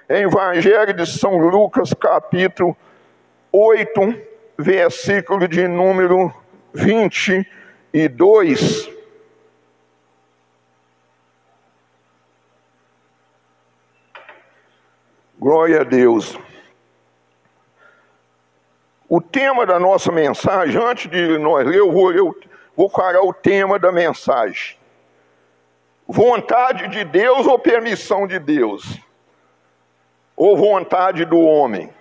Evangelho de São Lucas, capítulo 8, versículo de número 22. Glória a Deus. O tema da nossa mensagem, antes de nós ler, eu vou falar o tema da mensagem. Vontade de Deus ou permissão de Deus? Ou vontade do homem?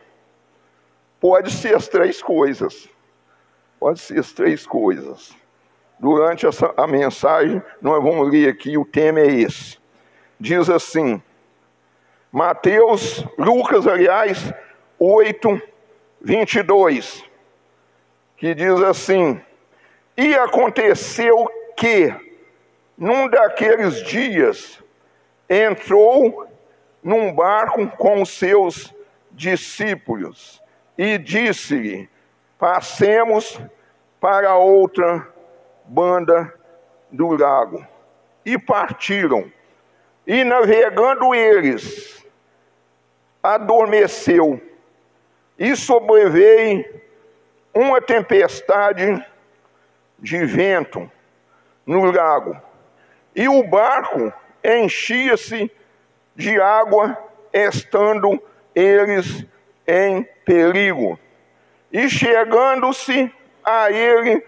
Pode ser as três coisas. Pode ser as três coisas. Durante a mensagem, nós vamos ler aqui, o tema é esse. Diz assim, Lucas, 8, 22, que diz assim, e aconteceu que, num daqueles dias, entrou num barco com os seus discípulos e disse-lhe, passemos para outra banda do lago. E partiram. E navegando eles, adormeceu. E sobreveio uma tempestade de vento no lago. E o barco enchia-se de água, estando eles em perigo. E chegando-se a ele,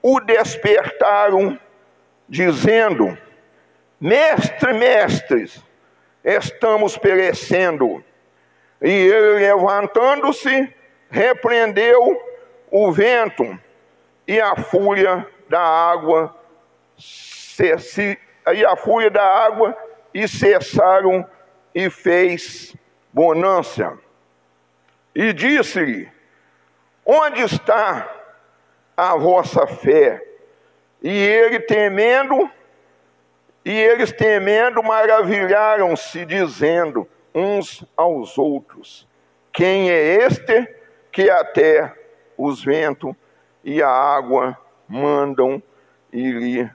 o despertaram, dizendo, mestres, estamos perecendo. E ele, levantando-se, repreendeu o vento, e a fúria da água e cessaram, e fez bonança. E disse-lhe, onde está a vossa fé? E eles temendo, maravilharam-se, dizendo uns aos outros, quem é este que até os ventos e a água mandam e lhe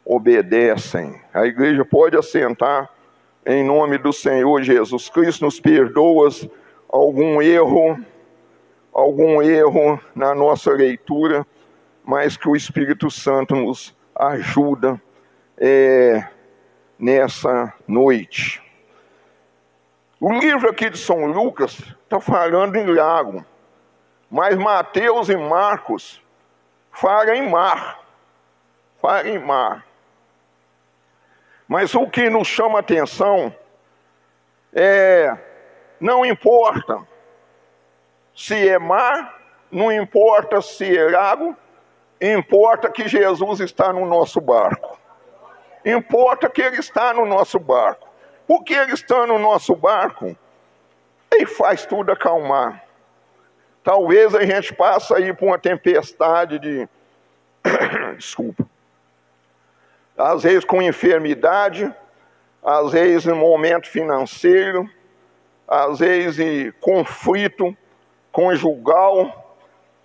obedecem? A igreja pode assentar. Em nome do Senhor Jesus Cristo, nos perdoas algum erro na nossa leitura, mas que o Espírito Santo nos ajuda nessa noite. O livro aqui de São Lucas está falando em lago, mas Mateus e Marcos falam em mar. Mas o que nos chama a atenção não importa se é mar, não importa se é lago, importa que Jesus está no nosso barco. Importa que Ele está no nosso barco. Porque Ele está no nosso barco, Ele faz tudo acalmar. Talvez a gente passe aí por uma tempestade de... Desculpa. Às vezes com enfermidade, às vezes em momento financeiro, às vezes em conflito conjugal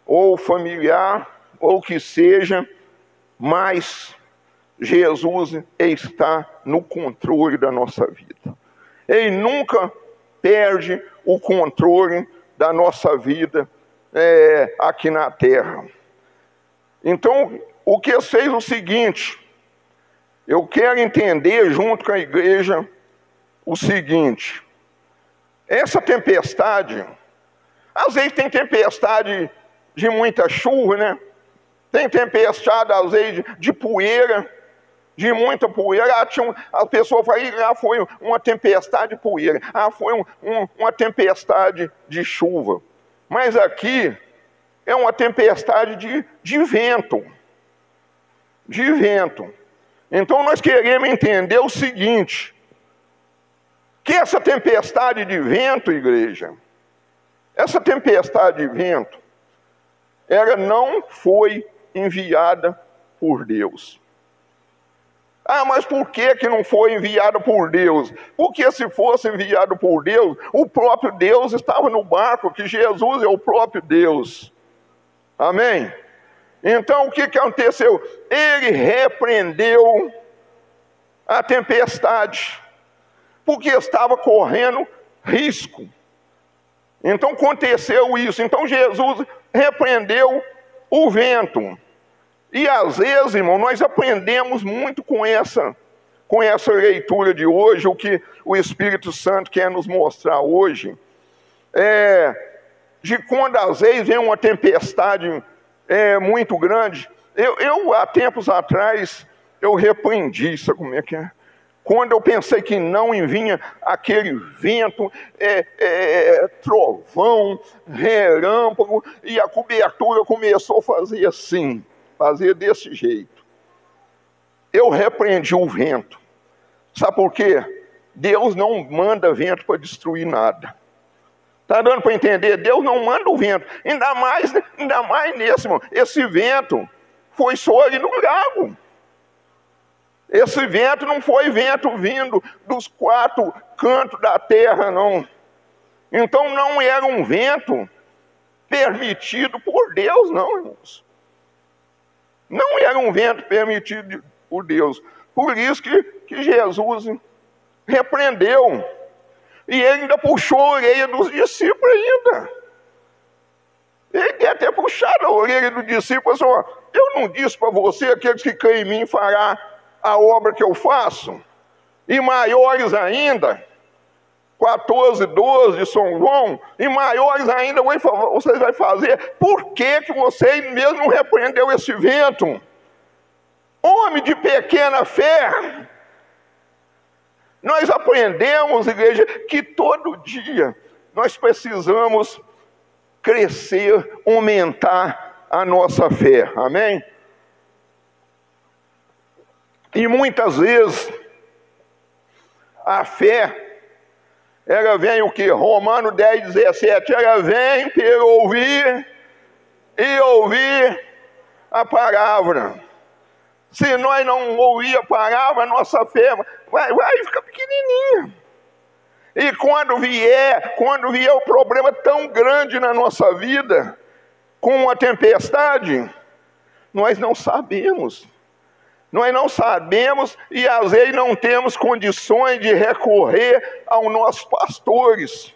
ou familiar, ou que seja, mas Jesus está no controle da nossa vida. Ele nunca perde o controle da nossa vida aqui na terra. Então, o que fez o seguinte... Eu quero entender junto com a igreja o seguinte. Essa tempestade, às vezes tem tempestade de muita chuva, né? Tem tempestade, às vezes, de poeira, de muita poeira. A pessoa fala, foi uma tempestade de poeira. Foi uma tempestade de chuva. Mas aqui é uma tempestade de vento. De vento. Então nós queremos entender o seguinte, que essa tempestade de vento, igreja, essa tempestade de vento, ela não foi enviada por Deus. Mas por que não foi enviada por Deus? Porque se fosse enviado por Deus, o próprio Deus estava no barco, que Jesus é o próprio Deus. Amém? Então o que aconteceu? Ele repreendeu a tempestade, porque estava correndo risco. Então aconteceu isso. Então Jesus repreendeu o vento. E às vezes, irmão, nós aprendemos muito com essa leitura de hoje, o que o Espírito Santo quer nos mostrar hoje, de quando às vezes vem uma tempestade muito grande. Eu há tempos atrás, eu repreendi, sabe como é que é? Quando eu pensei que não vinha aquele vento, trovão, relâmpago, e a cobertura começou a fazer assim, fazer desse jeito. Eu repreendi o vento. Sabe por quê? Deus não manda vento para destruir nada. Está dando para entender? Deus não manda o vento. Ainda mais nesse, irmão. Esse vento foi só ali no lago. Esse vento não foi vento vindo dos 4 cantos da terra, não. Então não era um vento permitido por Deus, não, irmãos. Não era um vento permitido por Deus. Por isso que Jesus repreendeu. E ele ainda puxou a orelha dos discípulos ainda. Ele deve ter puxado a orelha do discípulo. Assim, eu não disse para você, aqueles que creem em mim fará a obra que eu faço, e maiores ainda, 14, 12 de São João, e maiores ainda vocês vão fazer. Por que você mesmo não repreendeu esse vento? Homem de pequena fé. Nós aprendemos, igreja, que todo dia nós precisamos crescer, aumentar a nossa fé, amém? E muitas vezes, a fé, ela vem o que? Romanos 10, 17, ela vem pelo ouvir e ouvir a palavra. Se nós não ouvir a palavra, a nossa fé vai ficar pequenininha. E quando vier o problema tão grande na nossa vida, com uma tempestade, nós não sabemos. Nós não sabemos e às vezes não temos condições de recorrer aos nossos pastores.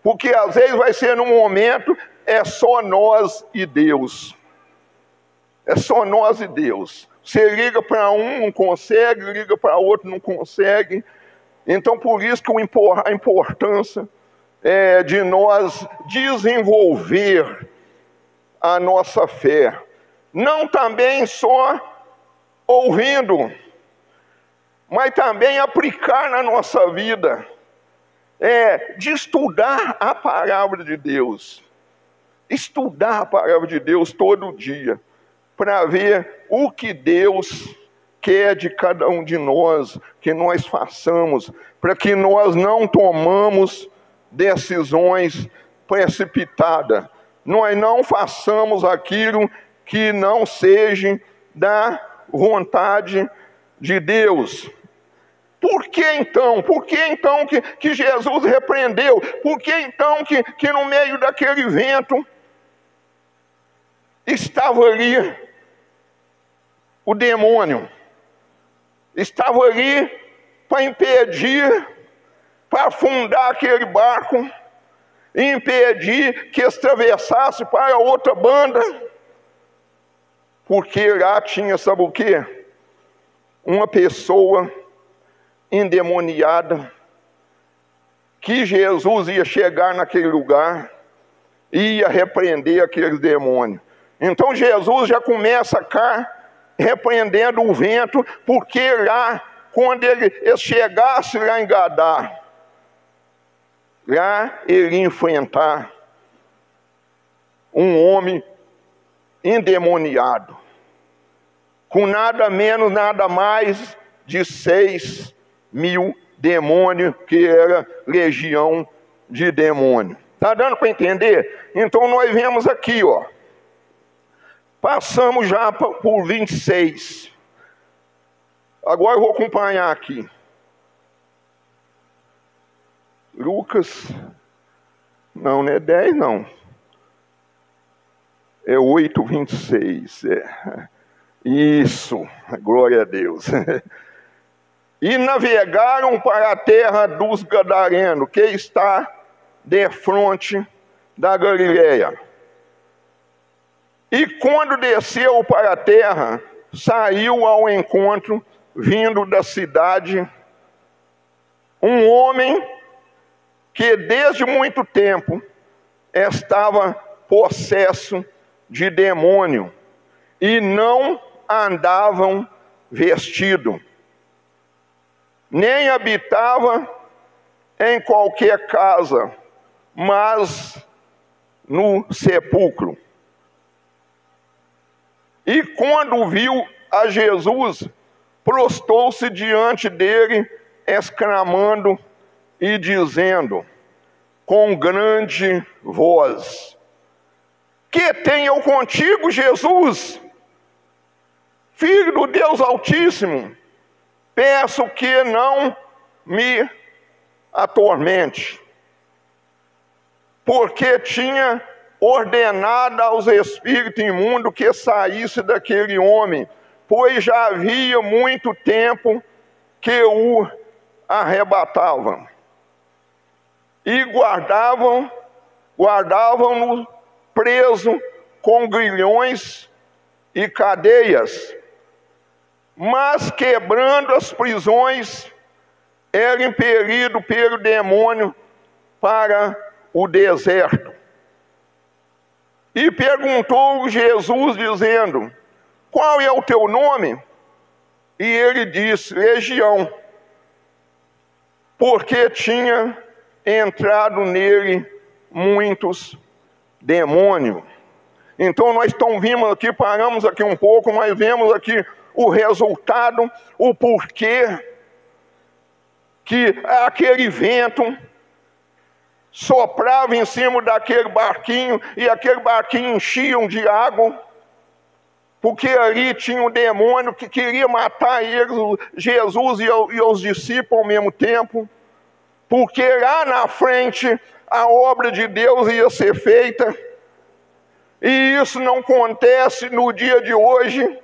Porque às vezes vai ser num momento, é só nós e Deus. É só nós e Deus. Você liga para um, não consegue, liga para outro, não consegue. Então por isso que a importância é de nós desenvolver a nossa fé. Não também só ouvindo, mas também aplicar na nossa vida, de estudar a palavra de Deus, estudar a palavra de Deus todo dia, para ver o que Deus quer de cada um de nós, que nós façamos, para que nós não tomamos decisões precipitadas, nós não façamos aquilo que não seja da vontade de Deus. Por que então que Jesus repreendeu? Por que então que no meio daquele vento estava ali o demônio? Estava ali para impedir, para afundar aquele barco, e impedir que atravessasse para a outra banda. Porque lá tinha, sabe o quê? Uma pessoa endemoniada, que Jesus ia chegar naquele lugar e ia repreender aqueles demônios. Então Jesus já começa cá repreendendo o vento, porque lá, quando ele chegasse lá em Gadá, lá ele ia enfrentar um homem endemoniado, com nada menos, nada mais de 6.000 demônios, que era legião de demônio. Está dando para entender? Então nós vemos aqui, ó, passamos já por 26. Agora eu vou acompanhar aqui. Lucas, não é 10 não. É 8:26. Isso, glória a Deus. e navegaram para a terra dos Gadarenos, que está defronte da Galileia. E quando desceu para a terra, saiu ao encontro, vindo da cidade, um homem que desde muito tempo estava possesso de demônio, e não andavam vestido, nem habitava em qualquer casa, mas no sepulcro. E quando viu a Jesus, prostrou-se diante dele, exclamando e dizendo com grande voz: que tenho eu contigo, Jesus, Filho do Deus Altíssimo? Peço que não me atormente. Porque tinha ordenado aos espíritos imundos que saísse daquele homem, pois já havia muito tempo que o arrebatavam. E guardavam-no preso com grilhões e cadeias. Mas quebrando as prisões, era impelido pelo demônio para o deserto. E perguntou Jesus, dizendo: qual é o teu nome? E ele disse: Legião, porque tinha entrado nele muitos demônios. Então nós vimos aqui, paramos aqui um pouco, mas vemos aqui o resultado, o porquê que aquele vento soprava em cima daquele barquinho, e aquele barquinho enchiam de água, porque ali tinha um demônio que queria matar eles, Jesus e os discípulos ao mesmo tempo, porque lá na frente a obra de Deus ia ser feita, e isso não acontece no dia de hoje.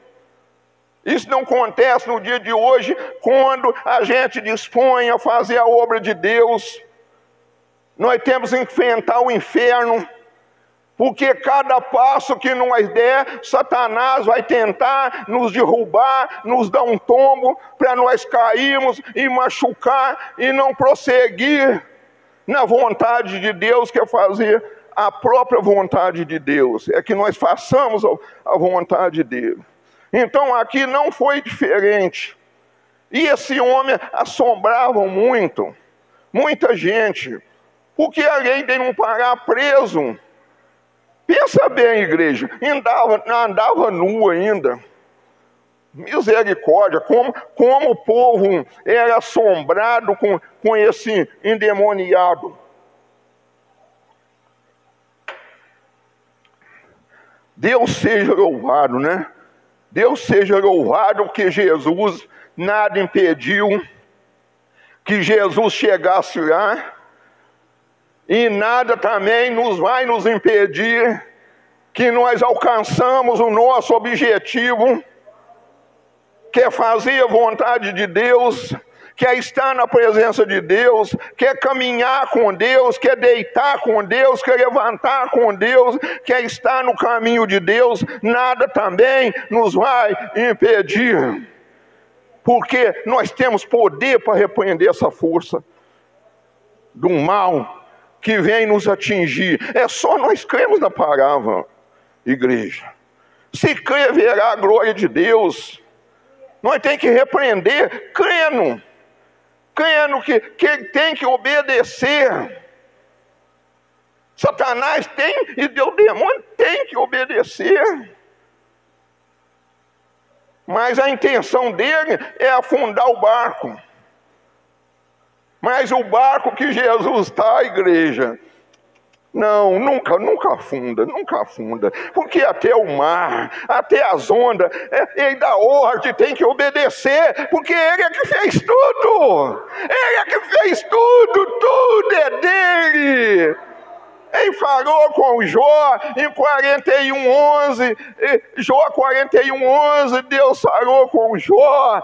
Isso não acontece no dia de hoje, quando a gente dispõe a fazer a obra de Deus. Nós temos que enfrentar o inferno, porque cada passo que nós der, Satanás vai tentar nos derrubar, nos dar um tombo, para nós cairmos e machucar e não prosseguir na vontade de Deus, que é fazer a própria vontade de Deus, é que nós façamos a vontade dele. Então aqui não foi diferente. E esse homem assombrava muito, muita gente, porque além de não parar preso, pensa bem, igreja, andava nu ainda. Misericórdia, como o povo era assombrado com esse endemoniado. Deus seja louvado, né? Deus seja louvado, porque Jesus nada impediu que Jesus chegasse lá, e nada também vai nos impedir que nós alcançamos o nosso objetivo, que é fazer a vontade de Deus, que é estar na presença de Deus, que é caminhar com Deus, que é deitar com Deus, que é levantar com Deus, que é estar no caminho de Deus. Nada também nos vai impedir, porque nós temos poder para repreender essa força do mal que vem nos atingir. É só nós cremos na palavra, igreja. Se crer, verá a glória de Deus. Nós temos que repreender, crendo que ele tem que obedecer. Satanás tem, e o demônio tem que obedecer. Mas a intenção dele é afundar o barco. Mas o barco que Jesus está, igreja, não, nunca afunda, porque até o mar, até as ondas, ele dá ordem, tem que obedecer, porque ele é que fez tudo, tudo é dele. Ele falou com Jó em 41:11, Jó 41:11, Deus falou com Jó,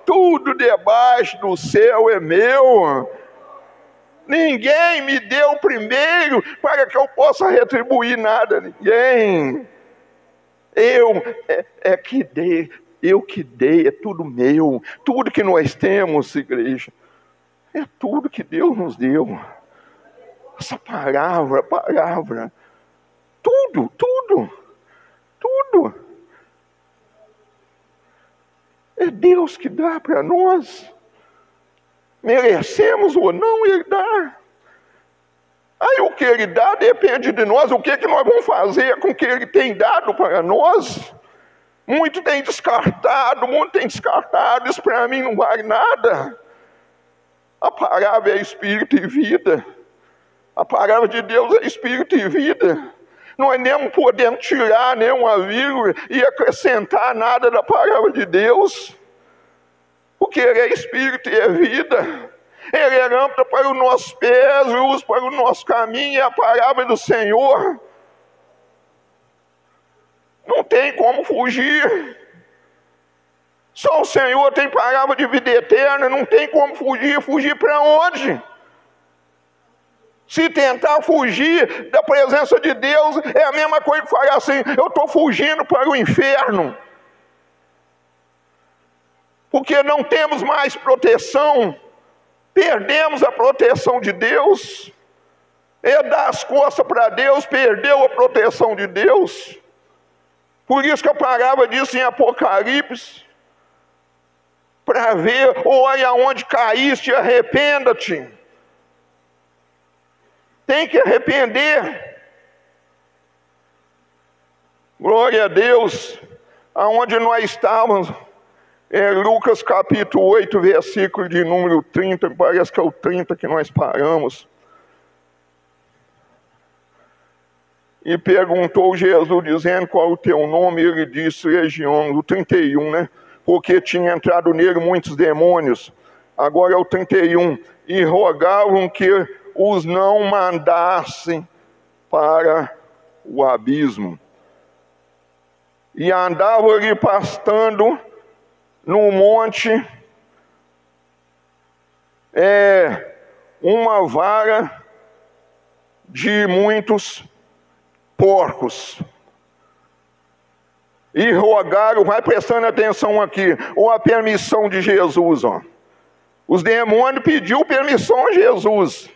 tudo debaixo do céu é meu. Ninguém me deu primeiro para que eu possa retribuir nada a ninguém. Eu que dei, é tudo meu. Tudo que nós temos, igreja, é tudo que Deus nos deu. Essa palavra, tudo. É Deus que dá para nós. Merecemos ou não, Ele dá. Aí o que Ele dá depende de nós. O que nós vamos fazer com o que Ele tem dado para nós? Muito tem descartado. Isso para mim não vale nada. A palavra é espírito e vida. A palavra de Deus é espírito e vida. Nós nem podemos tirar nenhuma vírgula e acrescentar nada da palavra de Deus. Porque Ele é espírito e é vida. Ele é lâmpada para os nossos pés, luz para o nosso caminho, é a palavra do Senhor. Não tem como fugir. Só o Senhor tem palavra de vida eterna, não tem como fugir. Fugir para onde? Se tentar fugir da presença de Deus, é a mesma coisa que falar assim, eu estou fugindo para o inferno. Porque não temos mais proteção, perdemos a proteção de Deus, é dar as costas para Deus, perdeu a proteção de Deus. Por isso que a palavra diz em Apocalipse, para ver, olha onde caíste, arrependa-te. Tem que arrepender. Glória a Deus. Aonde nós estávamos, Lucas capítulo 8, versículo de número 30, parece que é o 30 que nós paramos. E perguntou Jesus, dizendo, qual é o teu nome? Ele disse, Legião, o 31, né? Porque tinha entrado nele muitos demônios. Agora é o 31. E rogavam que os não mandassem para o abismo. E andava ali pastando no monte uma vara de muitos porcos. E rogaram, vai prestando atenção aqui, ou a permissão de Jesus, ó. Os demônios pediu permissão a Jesus.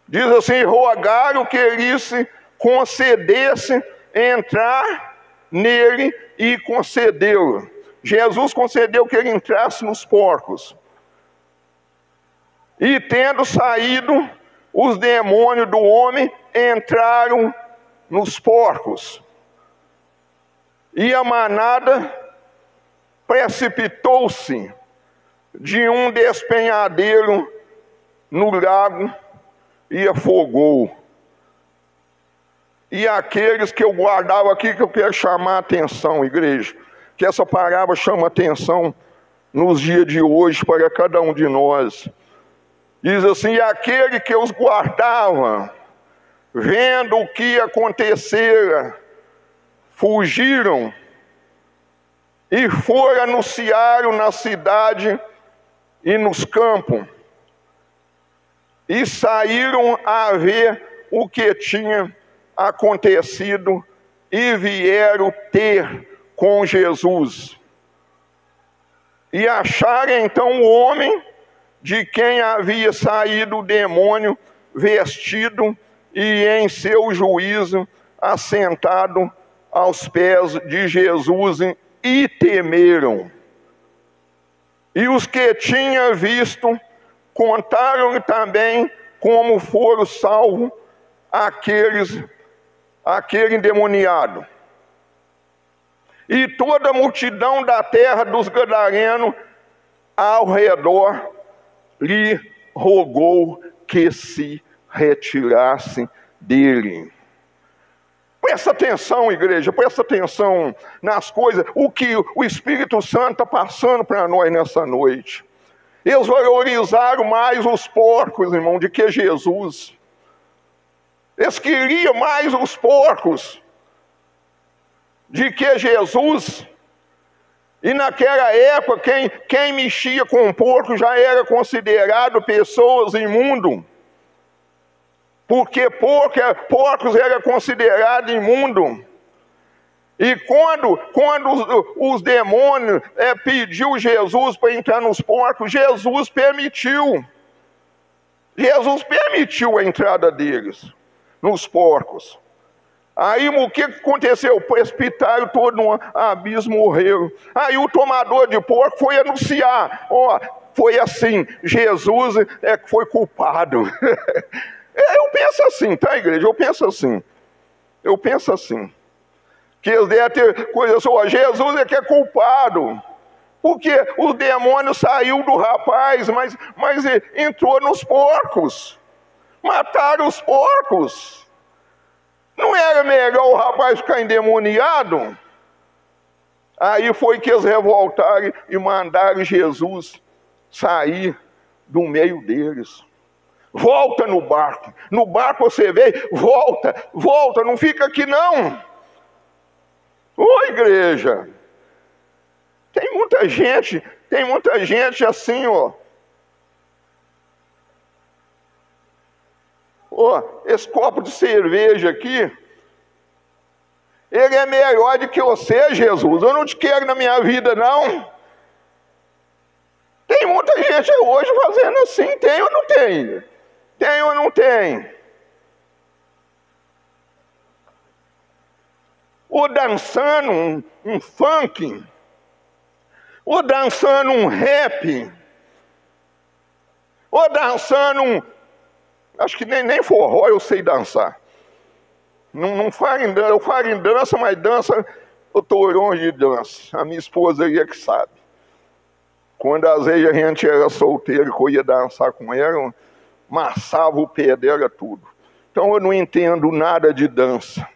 Diz assim, rogaram que ele se concedesse entrar nele e concedeu. Jesus concedeu que ele entrasse nos porcos. E tendo saído, os demônios do homem entraram nos porcos. E a manada precipitou-se de um despenhadeiro no lago e afogou. E aqueles que eu guardava aqui, que eu quero chamar a atenção, igreja, que essa palavra chama atenção nos dias de hoje para cada um de nós. Diz assim, e aquele que os guardava, vendo o que acontecera, fugiram e foram anunciar na cidade e nos campos. E saíram a ver o que tinha acontecido e vieram ter com Jesus. E acharam então o homem de quem havia saído o demônio, vestido e em seu juízo, assentado aos pés de Jesus, e temeram. E os que tinham visto, contaram também como foram salvos aquele endemoniado. E toda a multidão da terra dos Gadarenos ao redor lhe rogou que se retirasse dele. Presta atenção, igreja, presta atenção nas coisas, o que o Espírito Santo está passando para nós nessa noite. Eles valorizaram mais os porcos, irmão, do que Jesus. Eles queriam mais os porcos do que Jesus. E naquela época, quem mexia com porco já era considerado pessoas imundas. Porque porcos era considerado imundo. E quando os demônios pediu Jesus para entrar nos porcos, Jesus permitiu. Jesus permitiu a entrada deles nos porcos. Aí o que aconteceu? O presbitário todo no abismo morreu. Aí o tomador de porco foi anunciar: foi assim, Jesus é que foi culpado. Eu penso assim, tá, igreja? Eu penso assim. Que eles devem ter coisa assim: Jesus é que é culpado. Porque o demônio saiu do rapaz, mas entrou nos porcos. Mataram os porcos. Não era melhor o rapaz ficar endemoniado? Aí foi que eles revoltaram e mandaram Jesus sair do meio deles. Volta no barco. No barco você veio, volta, não fica aqui não. Ô igreja, tem muita gente assim, esse copo de cerveja aqui, ele é melhor do que você, Jesus. Eu não te quero na minha vida, não. Tem muita gente hoje fazendo assim, tem ou não tem? Tem ou não tem? Ou dançando um funk, ou dançando um rap, ou dançando acho que nem forró eu sei dançar. Não falo em dança, eu falo em dança, mas dança, eu estou longe de dança. A minha esposa aí é que sabe. Quando às vezes a gente era solteiro, que eu ia dançar com ela, eu amassava o pé dela tudo. Então eu não entendo nada de dança.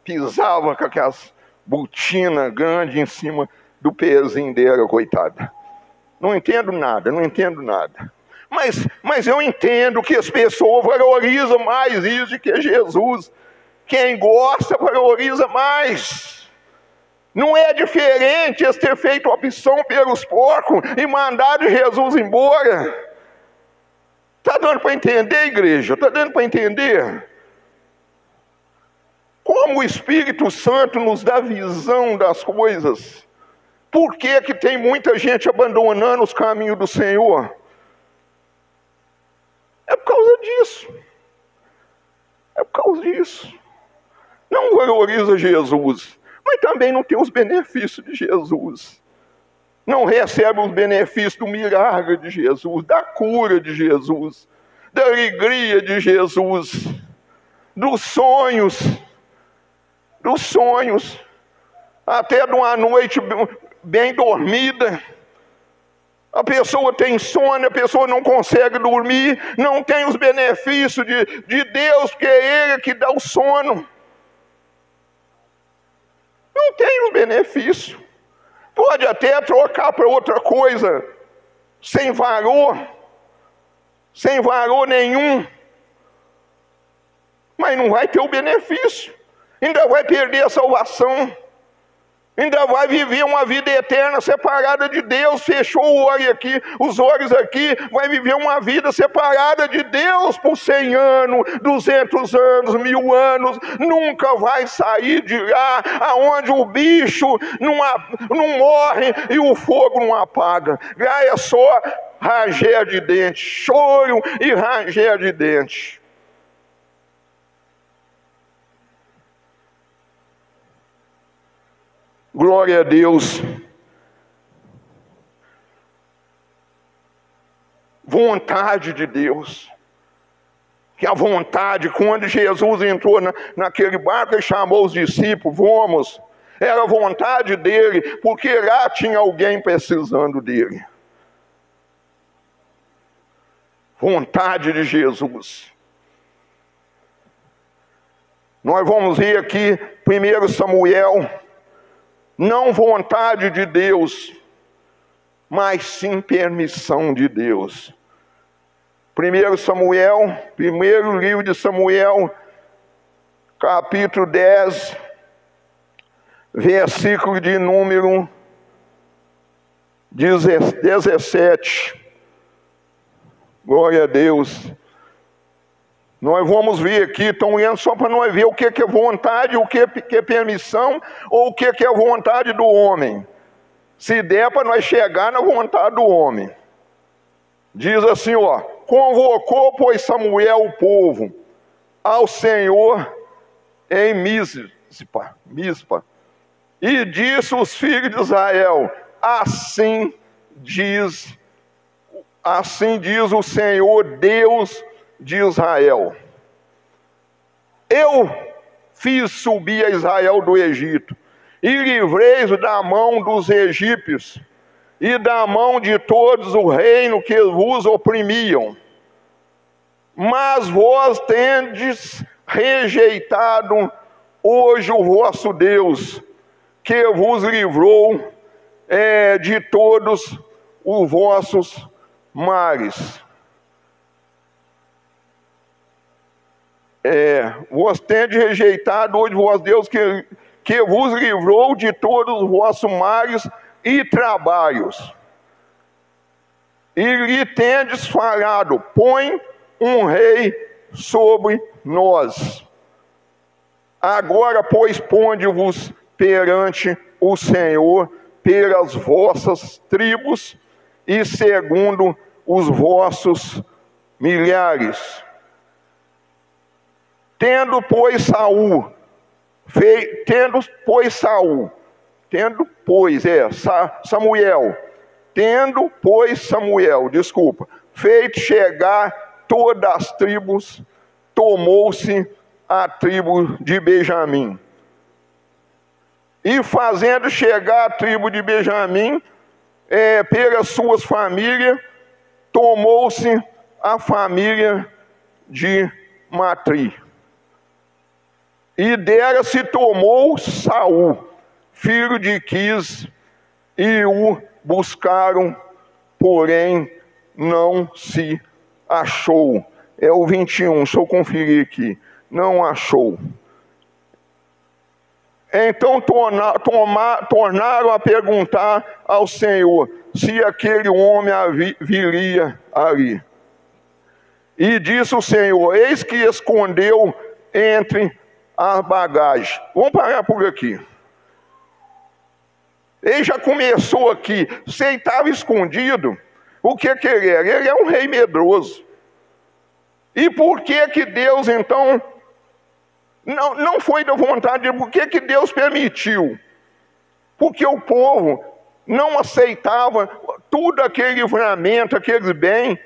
Pisava com aquelas botinas grandes em cima do pezinho dela, coitada. Não entendo nada. Mas eu entendo que as pessoas valorizam mais isso do que Jesus. Quem gosta valoriza mais. Não é diferente eles ter feito opção pelos porcos e mandado Jesus embora. Está dando para entender, igreja? Está dando para entender? Como o Espírito Santo nos dá visão das coisas. Por que tem muita gente abandonando os caminhos do Senhor? É por causa disso. Não valoriza Jesus, mas também não tem os benefícios de Jesus. Não recebe os benefícios do milagre de Jesus, da cura de Jesus, da alegria de Jesus, dos sonhos, até de uma noite bem dormida. A pessoa tem sono, a pessoa não consegue dormir, não tem os benefícios de Deus, porque é Ele que dá o sono. Não tem os benefícios. Pode até trocar para outra coisa, sem valor nenhum, mas não vai ter o benefício. Ainda vai perder a salvação. Ainda vai viver uma vida eterna separada de Deus. Fechou os olhos aqui, vai viver uma vida separada de Deus por 100 anos, 200 anos, 1000 anos. Nunca vai sair de lá, aonde o bicho não morre e o fogo não apaga. Lá é só ranger de dente, choro e ranger de dente. Glória a Deus. Vontade de Deus. Que a vontade, quando Jesus entrou naquele barco e chamou os discípulos, vamos. Era a vontade dele, porque lá tinha alguém precisando dele. Vontade de Jesus. Nós vamos ver aqui 1 Samuel. Não vontade de Deus, mas sim permissão de Deus. 1 Samuel, primeiro livro de Samuel, capítulo 10, versículo de número 17. Glória a Deus. Nós vamos ver aqui, estão lendo só para nós ver o que é vontade, o que é permissão, ou o que é vontade do homem. Se der para nós chegar na vontade do homem. Diz assim, ó: convocou, pois, Samuel o povo ao Senhor em Mispa, e disse os filhos de Israel: assim diz o Senhor, Deus de Israel: eu fiz subir a Israel do Egito, e livrei-os da mão dos egípcios, e da mão de todos o reino que vos oprimiam. Mas vós tendes rejeitado hoje o vosso Deus, que vos livrou de todos os vossos mares. Vós tendes rejeitado hoje o vosso Deus, que vos livrou de todos os vossos mares e trabalhos. E lhe tendes falado: põe um rei sobre nós. Agora, pois, ponde-vos perante o Senhor pelas vossas tribos e segundo os vossos milhares. Tendo, pois, Samuel, feito chegar todas as tribos, tomou-se a tribo de Benjamim. E fazendo chegar a tribo de Benjamim, pelas suas famílias, tomou-se a família de Matri. E dela se tomou Saul, filho de Quis, e o buscaram, porém não se achou. É o 21, deixa eu conferir aqui. Não achou. Então tornaram a perguntar ao Senhor se aquele homem viria ali. E disse o Senhor: eis que escondeu entre a bagagem. Vamos parar por aqui. Ele já começou aqui. Se ele estava escondido, o que ele era? Ele é um rei medroso. E por que Deus, então, não foi da vontade dele? Por que Deus permitiu? Porque o povo não aceitava tudo aquele livramento, aqueles bens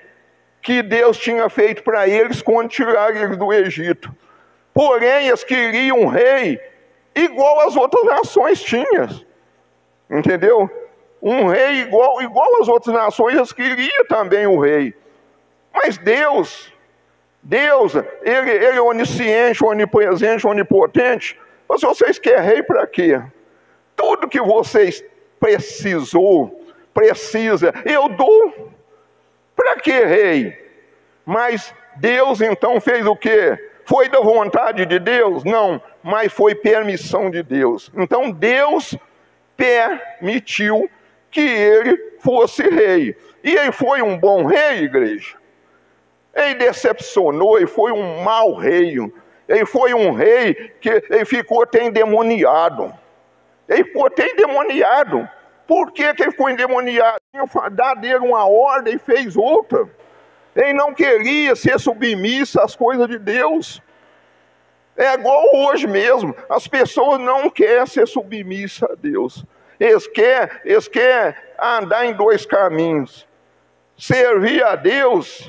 que Deus tinha feito para eles quando tiraram eles do Egito. Porém, eles queriam um rei igual as outras nações tinham. Entendeu? Um rei igual às outras nações, eles queriam também o rei. Mas Deus, ele é onisciente, onipresente, onipotente. Mas vocês querem rei para quê? Tudo que vocês precisa, eu dou. Para que rei? Mas Deus então fez o quê? Foi da vontade de Deus? Não, mas foi permissão de Deus. Então Deus permitiu que ele fosse rei. E ele foi um bom rei, igreja? Ele decepcionou, ele foi um mau rei. Ele foi um rei que ele ficou até endemoniado. Ele ficou até endemoniado. Por que ele ficou endemoniado? Dado dele uma ordem e fez outra. Ele não queria ser submisso às coisas de Deus. É igual hoje mesmo. As pessoas não querem ser submissas a Deus. Eles querem andar em dois caminhos. Servir a Deus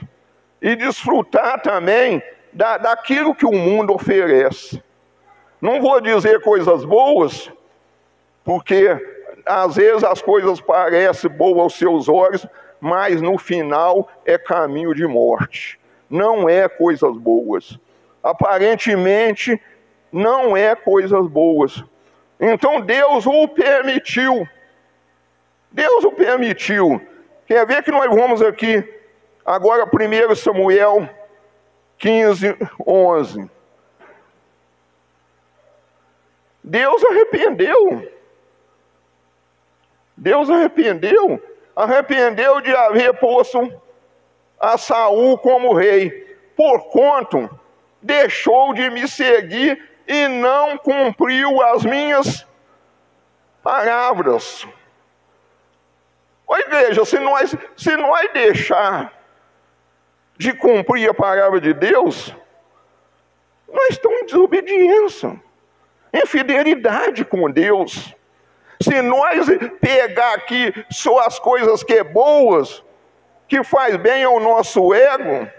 e desfrutar também daquilo que o mundo oferece. Não vou dizer coisas boas, porque às vezes as coisas parecem boas aos seus olhos, mas no final é caminho de morte. Não é coisas boas. Aparentemente não é coisas boas. Então Deus o permitiu. Deus o permitiu. Quer ver que nós vamos aqui agora 1 Samuel 15, 11. Deus arrependeu. Deus arrependeu. arrependeu de haver posto a Saul como rei, porquanto deixou de me seguir e não cumpriu as minhas palavras. Ô igreja, se nós deixar de cumprir a palavra de Deus, nós estamos em desobediência, infidelidade com Deus. Se nós pegar aqui só as coisas que é boas, que faz bem ao nosso ego,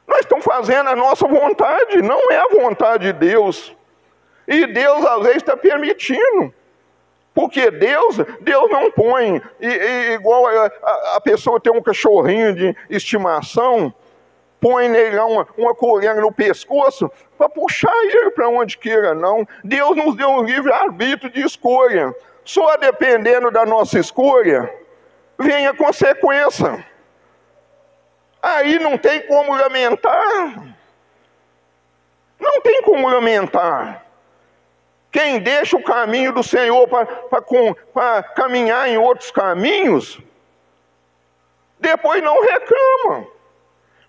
nós estamos fazendo a nossa vontade, não é a vontade de Deus. E Deus às vezes está permitindo. Porque Deus não põe, igual a pessoa tem um cachorrinho de estimação, põe nele lá uma coleira no pescoço para puxar ele para onde queira, não. Deus nos deu um livre-arbítrio de escolha. Só dependendo da nossa escolha, vem a consequência. Aí não tem como lamentar. Não tem como lamentar. Quem deixa o caminho do Senhor para caminhar em outros caminhos, depois não reclama.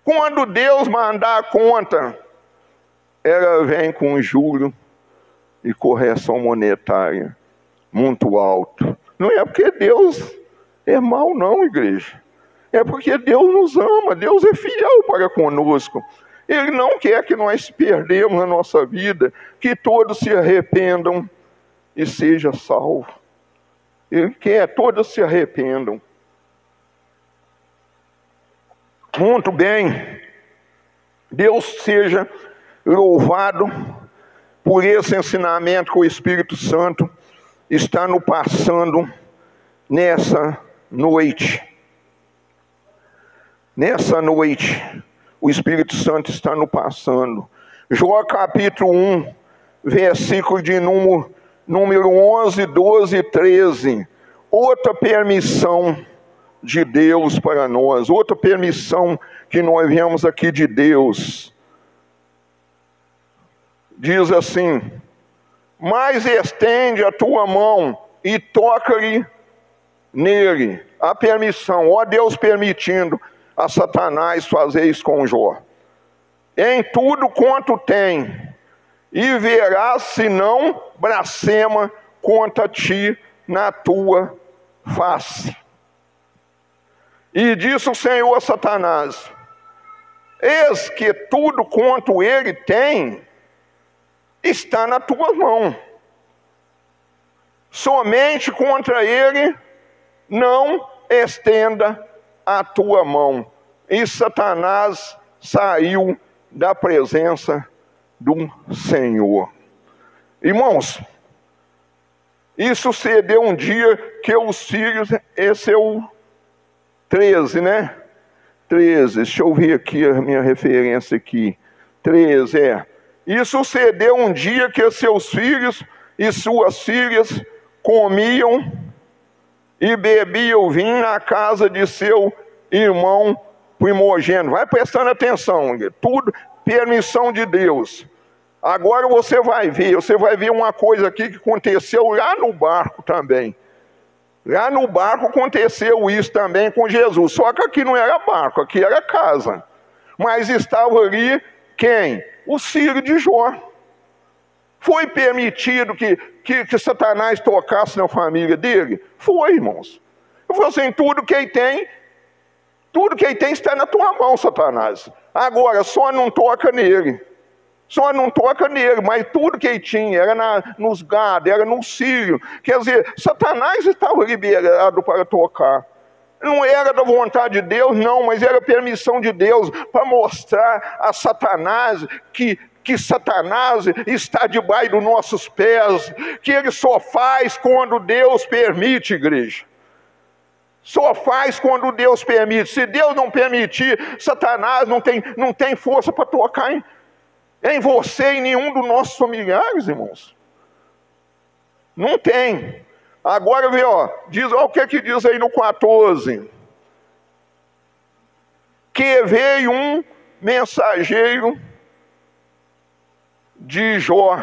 Quando Deus mandar a conta, ela vem com juro e correção monetária muito alto. Não é porque Deus é mau não, igreja. É porque Deus nos ama, Deus é fiel para conosco. Ele não quer que nós perdemos a nossa vida, que todos se arrependam e sejam salvos. Ele quer que todos se arrependam. Muito bem. Deus seja louvado por esse ensinamento que o Espírito Santo está nos passando nessa noite. Nessa noite, o Espírito Santo está nos passando. Jó capítulo 1, versículo de número 11, 12 e 13. Outra permissão de Deus para nós. Outra permissão que nós vemos aqui de Deus. Diz assim: mas estende a tua mão e toca-lhe nele. A permissão, ó Deus permitindo a Satanás fazer isso com Jó. Em tudo quanto tem, e verás se não blasfema contra ti na tua face. E disse o Senhor a Satanás: eis que tudo quanto ele tem está na tua mão. Somente contra ele não estenda a tua mão. E Satanás saiu da presença do Senhor. Irmãos, isso sucedeu um dia que os filhos, esse é o 13, né? 13, deixa eu ver aqui a minha referência aqui. 13, Isso sucedeu um dia que seus filhos e suas filhas comiam e bebiam vinho na casa de seu irmão primogênito. Vai prestando atenção, tudo permissão de Deus. Agora você vai ver uma coisa aqui que aconteceu lá no barco também. Lá no barco aconteceu isso também com Jesus. Só que aqui não era barco, aqui era casa. Mas estava ali quem? Os filhos de Jó. Foi permitido que Satanás tocasse na família dele? Foi, irmãos. Eu falei assim, tudo que ele tem está na tua mão, Satanás. Agora, só não toca nele. Só não toca nele, mas tudo que ele tinha era nos gados, era no sírio. Quer dizer, Satanás estava liberado para tocar. Não era da vontade de Deus, não, mas era permissão de Deus para mostrar a Satanás que Satanás está debaixo dos nossos pés, que ele só faz quando Deus permite, igreja. Só faz quando Deus permite. Se Deus não permitir, Satanás não tem força para tocar em você e nenhum dos nossos familiares, irmãos. Não tem. Agora vê, diz, olha o que diz aí no 14. Que veio um mensageiro de Jó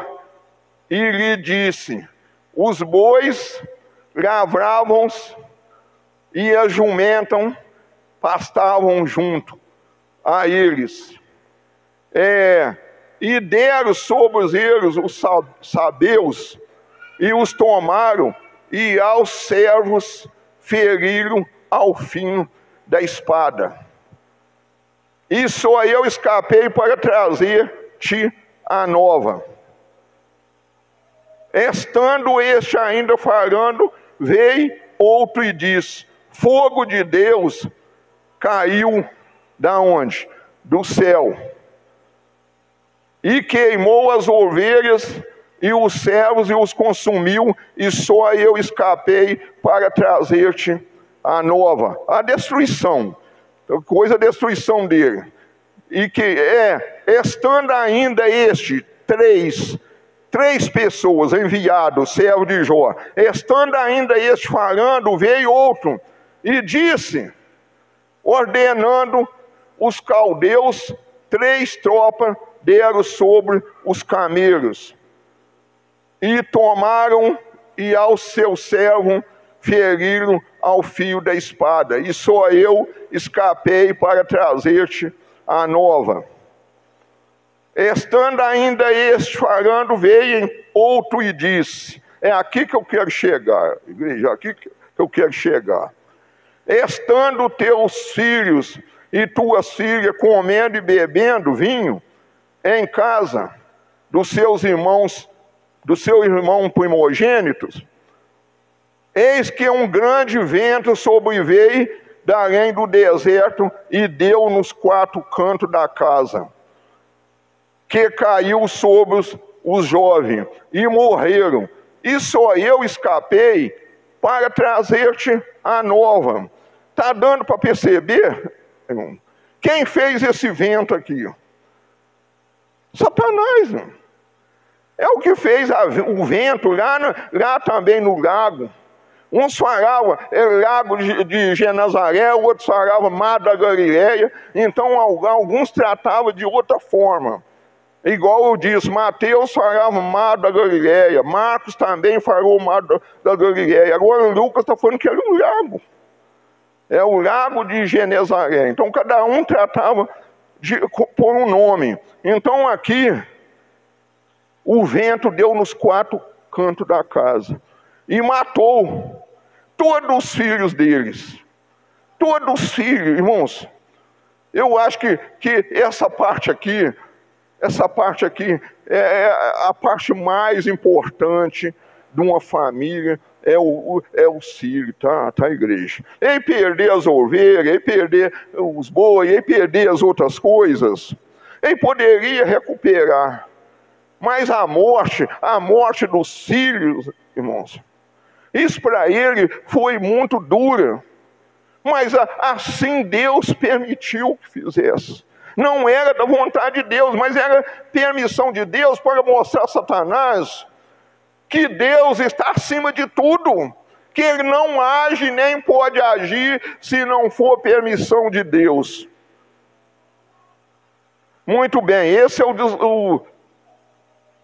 e lhe disse: os bois lavravam e a jumenta pastavam junto a eles. E deram sobre eles os sabeus, e os tomaram, e aos servos feriram ao fim da espada. E só eu escapei para trazer-te a nova. Estando este ainda falando, veio outro e disse: fogo de Deus caiu da onde? Do céu. E queimou as ovelhas e os servos e os consumiu, e só eu escapei para trazer-te a nova. A destruição. Coisa a destruição dele. E que estando ainda três pessoas enviados, servo de Jó, estando ainda este falando, veio outro e disse, ordenando os caldeus, 3 tropas deram sobre os camelos, e tomaram, e ao seu servo feriram ao fio da espada, e só eu escapei para trazer-te a nova. Estando ainda este falando, veio outro e disse, é aqui que eu quero chegar, igreja, aqui que eu quero chegar. Estando teus filhos e tuas filhas comendo e bebendo vinho em casa dos seus irmãos, do seu irmão primogênitos, eis que um grande vento sobreveio da além do deserto e deu nos 4 cantos da casa, que caiu sobre os jovens e morreram. E só eu escapei para trazer-te a nova. Está dando para perceber, irmão? Quem fez esse vento aqui? Satanás, irmão. É o que fez o vento lá também no lago. Uns falavam lago de Genezaré, outros falavam mar da Galileia. Então alguns tratavam de outra forma. Igual eu disse, Mateus falava mar da Galileia, Marcos também falou mar da Galileia. Agora Lucas está falando que era um lago. É o lago de Genezaré. Então cada um tratava por um nome. Então aqui, o vento deu nos 4 cantos da casa e matou todos os filhos deles. Todos os filhos, irmãos. Eu acho que essa parte aqui é a parte mais importante de uma família, é o filho, tá, igreja? Em perder as ovelhas, em perder os bois, em perder as outras coisas, ele poderia recuperar. Mas a morte dos filhos, irmãos, isso para ele foi muito dura. Mas assim Deus permitiu que fizesse. Não era da vontade de Deus, mas era permissão de Deus para mostrar a Satanás que Deus está acima de tudo, que ele não age nem pode agir se não for permissão de Deus. Muito bem, esse é o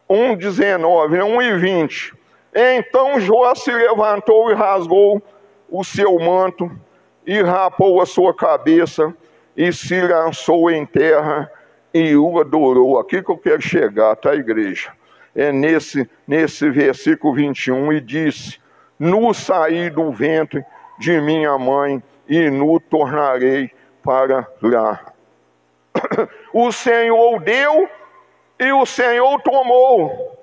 1:19, 1:20. Então Jó se levantou e rasgou o seu manto e rapou a sua cabeça e se lançou em terra e o adorou. Aqui que eu quero chegar, tá, igreja? É nesse versículo 21, e disse, nu saí do ventre de minha mãe e nu tornarei para lá. O Senhor deu e o Senhor tomou.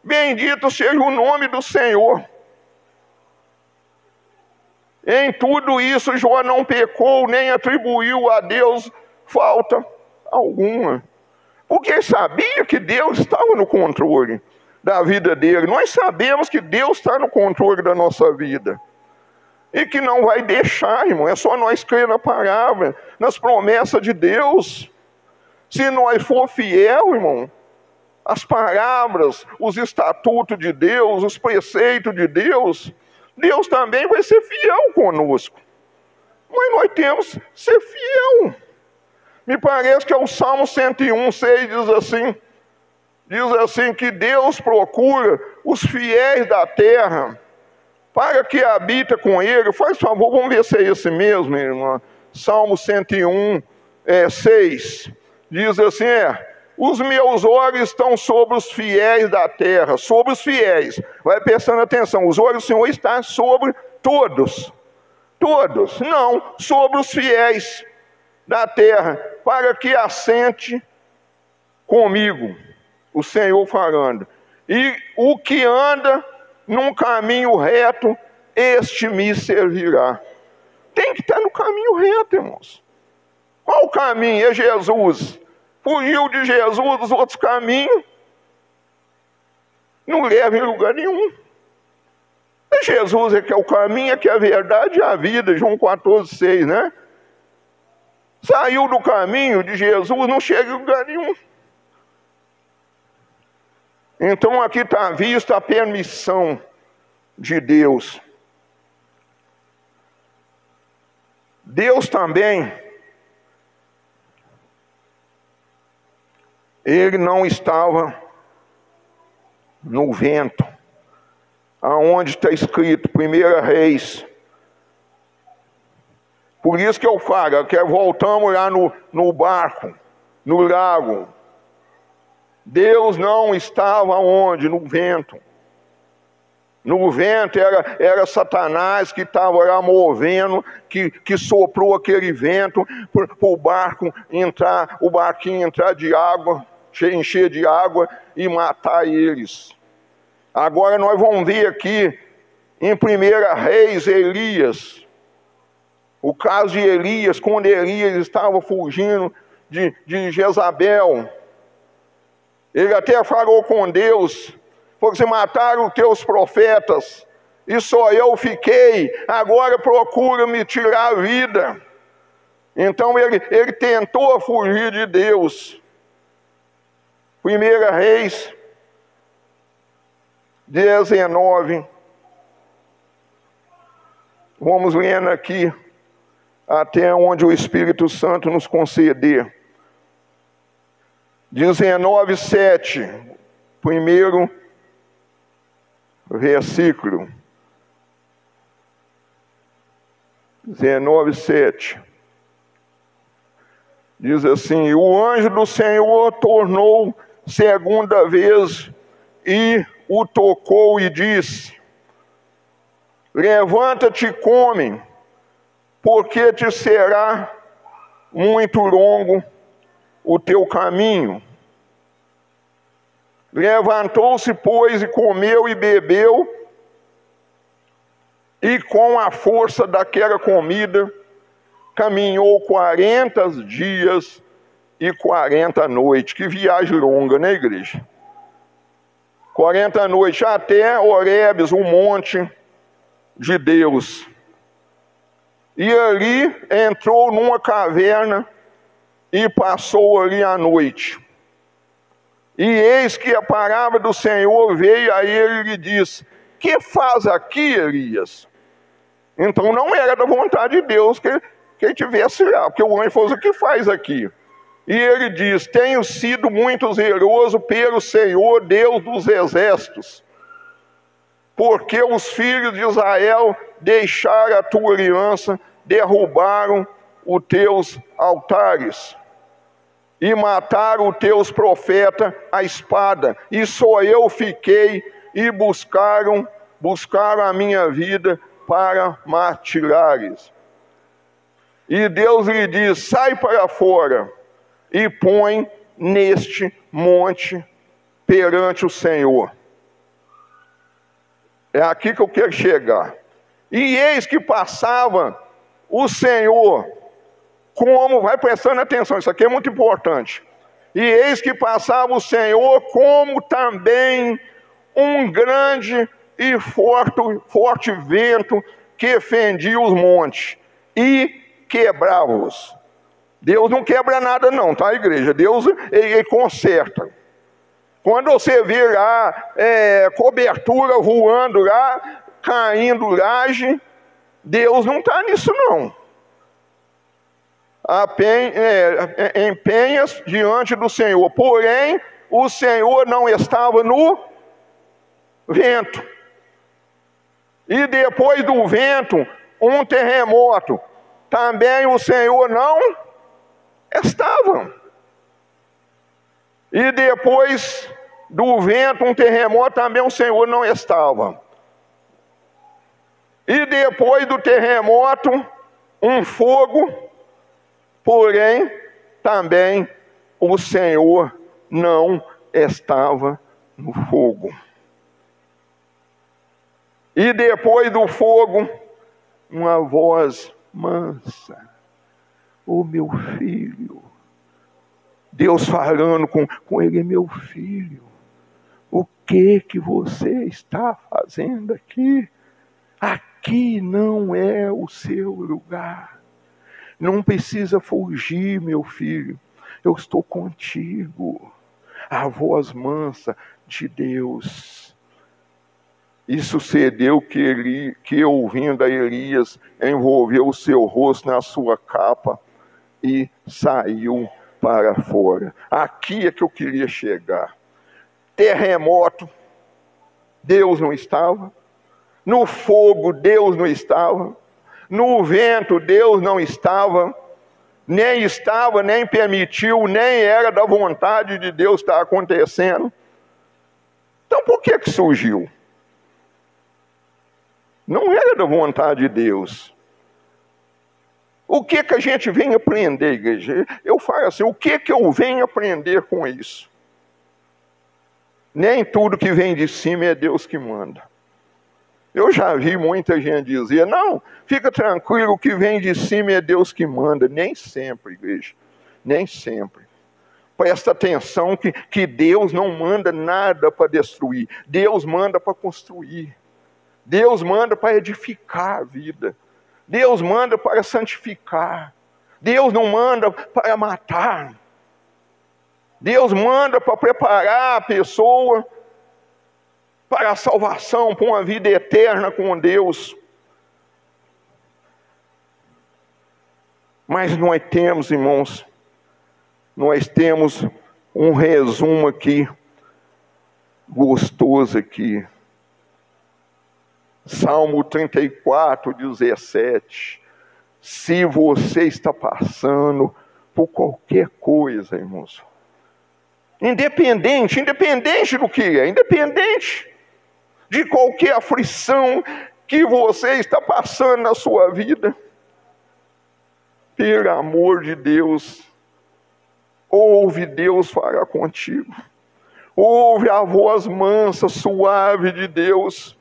Bendito seja o nome do Senhor. Em tudo isso, Jó não pecou, nem atribuiu a Deus falta alguma. Porque ele sabia que Deus estava no controle da vida dele. Nós sabemos que Deus está no controle da nossa vida. E que não vai deixar, irmão. É só nós crer na palavra, nas promessas de Deus. Se nós for fiel, irmão, as palavras, os estatutos de Deus, os preceitos de Deus, Deus também vai ser fiel conosco. Mas nós temos que ser fiel. Me parece que é o Salmo 101:6 diz assim que Deus procura os fiéis da terra para que habita com ele. Faz favor, vamos ver se é esse mesmo, irmã. Salmo 101, 6. Diz assim, os meus olhos estão sobre os fiéis da terra, sobre os fiéis. Vai prestando atenção, os olhos do Senhor estão sobre todos. Todos, não, sobre os fiéis da terra, para que assente comigo, o Senhor falando. E o que anda num caminho reto, este me servirá. Tem que estar no caminho reto, irmãos. Qual o caminho? É Jesus. Fugiu de Jesus dos outros caminhos, não leva em lugar nenhum. É Jesus é que é o caminho, é que é a verdade e a vida, João 14,6, né? Saiu do caminho de Jesus, não chega em lugar nenhum. Então aqui está vista a permissão de Deus. Deus também, ele não estava no vento, aonde está escrito 1 Reis. Por isso que eu falo, que voltamos lá no barco, no lago. Deus não estava onde? No vento. No vento era Satanás que estava lá movendo, que soprou aquele vento para o barco entrar, o barquinho entrar de água, encher de água e matar eles. Agora nós vamos ver aqui em 1 Reis Elias, o caso de Elias, quando Elias estava fugindo de Jezabel. Ele até falou com Deus, falou: se mataram os teus profetas, e só eu fiquei, agora procura me tirar a vida. Então ele tentou fugir de Deus. 1 Reis 19, vamos lendo aqui, até onde o Espírito Santo nos conceder. 19:7, primeiro versículo. 19:7. Diz assim: o anjo do Senhor tornou segunda vez e o tocou e disse: levanta-te e come, porque te será muito longo o teu caminho. Levantou-se, pois, e comeu e bebeu, e com a força daquela comida caminhou 40 dias e 40 noites. Que viagem longa, né, igreja? 40 noites até Horebes, o monte de Deus. E ali entrou numa caverna e passou ali a noite. E eis que a palavra do Senhor veio a ele e lhe disse: que faz aqui, Elias? Então não era da vontade de Deus que ele tivesse lá, porque o anjo falou: o que faz aqui? E ele diz: tenho sido muito zeloso pelo Senhor, Deus dos exércitos, porque os filhos de Israel deixaram a tua aliança, derrubaram os teus altares e mataram os teus profetas à espada, e só eu fiquei, e buscaram a minha vida para martirares. E Deus lhe diz: sai para fora e põe neste monte perante o Senhor. É aqui que eu quero chegar. E eis que passava o Senhor, como, vai prestando atenção, isso aqui é muito importante. E eis que passava o Senhor como também um grande e forte vento que fendia os montes e quebrava-os. Deus não quebra nada não, tá, igreja? Deus, ele conserta. Quando você vê lá cobertura voando lá, caindo laje, Deus não está nisso não. Empenhas diante do Senhor, porém o Senhor não estava no vento. E depois do vento, um terremoto. Também o Senhor não estava. E depois do vento, um terremoto, também o Senhor não estava. E depois do terremoto, um fogo, porém, também o Senhor não estava no fogo. E depois do fogo, uma voz mansa. Ô meu filho, Deus falando com ele, meu filho, o que você está fazendo aqui? Aqui não é o seu lugar. Não precisa fugir, meu filho. Eu estou contigo. A voz mansa de Deus. E sucedeu que ouvindo a Elias, envolveu o seu rosto na sua capa e saiu para fora. Aqui é que eu queria chegar. Terremoto, Deus não estava. No fogo, Deus não estava. No vento, Deus não estava. Nem permitiu, nem era da vontade de Deus estar acontecendo. Então por que surgiu? Não era da vontade de Deus. O que a gente vem aprender, igreja? Eu falo assim, o que eu venho aprender com isso? Nem tudo que vem de cima é Deus que manda. Eu já vi muita gente dizer, não, fica tranquilo, o que vem de cima é Deus que manda. Nem sempre, igreja, nem sempre. Presta atenção que Deus não manda nada para destruir. Deus manda para construir. Deus manda para edificar a vida. Deus manda para santificar. Deus não manda para matar. Deus manda para preparar a pessoa para a salvação, para uma vida eterna com Deus. Mas nós temos, irmãos, nós temos um resumo aqui, gostoso aqui. Salmo 34, 17. Se você está passando por qualquer coisa, irmãos, independente do que é, independente de qualquer aflição que você está passando na sua vida, pelo amor de Deus, ouve Deus falar contigo. Ouve a voz mansa, suave de Deus.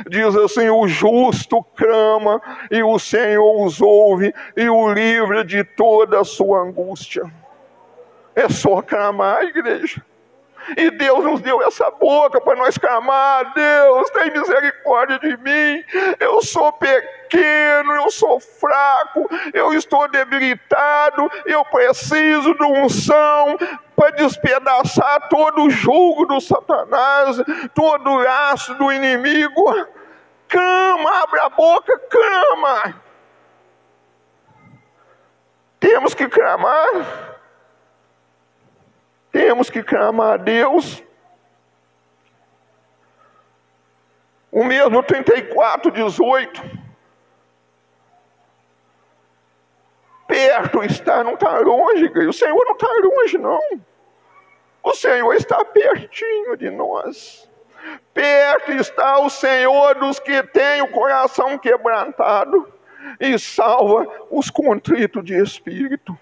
Diz assim, o justo clama e o Senhor os ouve e o livra de toda a sua angústia. É só clamar, igreja. E Deus nos deu essa boca para nós clamar. Deus, tem misericórdia de mim. Eu sou pequeno, eu sou fraco, eu estou debilitado. Eu preciso de unção para despedaçar todo o jugo do Satanás, todo o laço do inimigo. Clama, abre a boca, clama. Temos que clamar. Temos que clamar a Deus. O mesmo 34, 18. Perto está, não está longe, igreja. O Senhor não está longe, não. O Senhor está pertinho de nós. Perto está o Senhor dos que têm o coração quebrantado e salva os contritos de espírito.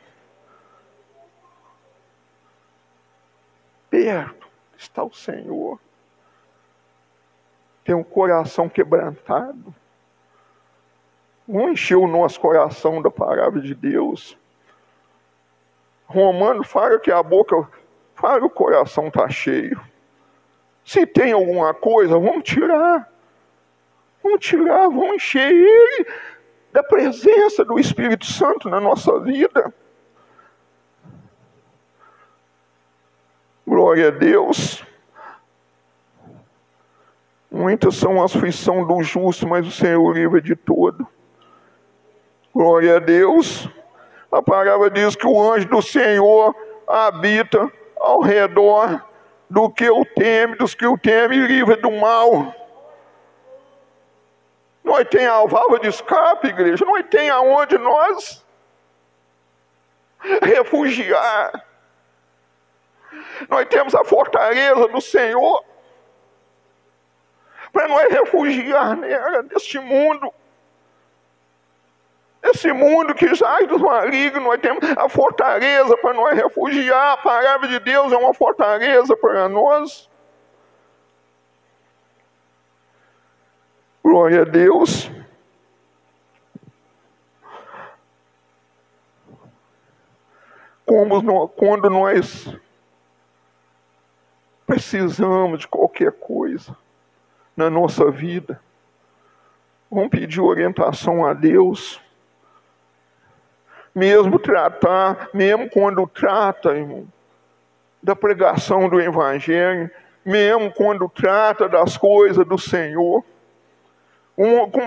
Perto está o Senhor. Tem um coração quebrantado. Vamos encher o nosso coração da palavra de Deus. Romano fala que a boca fala, o coração está cheio. Se tem alguma coisa, vamos tirar. Vamos tirar, vamos encher ele da presença do Espírito Santo na nossa vida. Glória a Deus. Muitas são as aflições do justo, mas o Senhor livra de todo. Glória a Deus. A palavra diz que o anjo do Senhor habita ao redor dos que o temem e livra do mal. Nós temos a válvula de escape, igreja. Nós temos aonde nós refugiar. Nós temos a fortaleza do Senhor para nós refugiar nela, deste mundo. Esse mundo que jaz dos malignos, nós temos a fortaleza para nós refugiar. A palavra de Deus é uma fortaleza para nós. Glória a Deus. Quando nós precisamos de qualquer coisa na nossa vida, vamos pedir orientação a Deus. Mesmo quando trata, irmão, da pregação do Evangelho, mesmo quando trata das coisas do Senhor,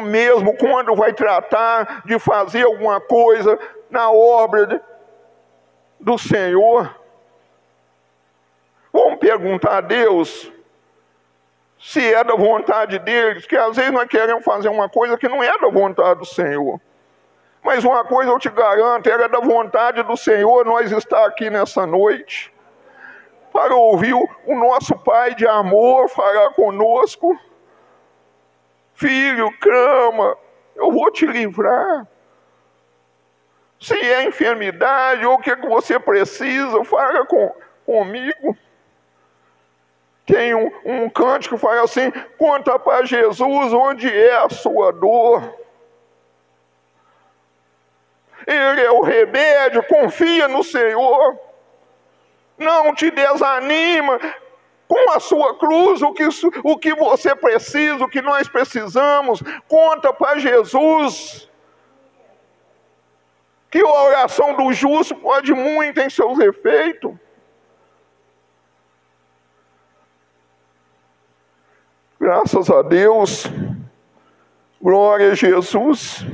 mesmo quando vai tratar de fazer alguma coisa na obra do Senhor, vamos perguntar a Deus se é da vontade deles, que às vezes nós queremos fazer uma coisa que não é da vontade do Senhor. Mas uma coisa eu te garanto, era da vontade do Senhor nós estar aqui nessa noite, para ouvir o nosso Pai de amor falar conosco. Filho, clama, eu vou te livrar. Se é enfermidade ou o que você precisa, fala comigo. Tem um cântico que fala assim: conta para Jesus onde é a sua dor. Ele é o remédio, confia no Senhor. Não te desanima com a sua cruz, o que você precisa, o que nós precisamos. Conta para Jesus. Que a oração do justo pode muito em seus efeitos. Graças a Deus. Glória a Jesus.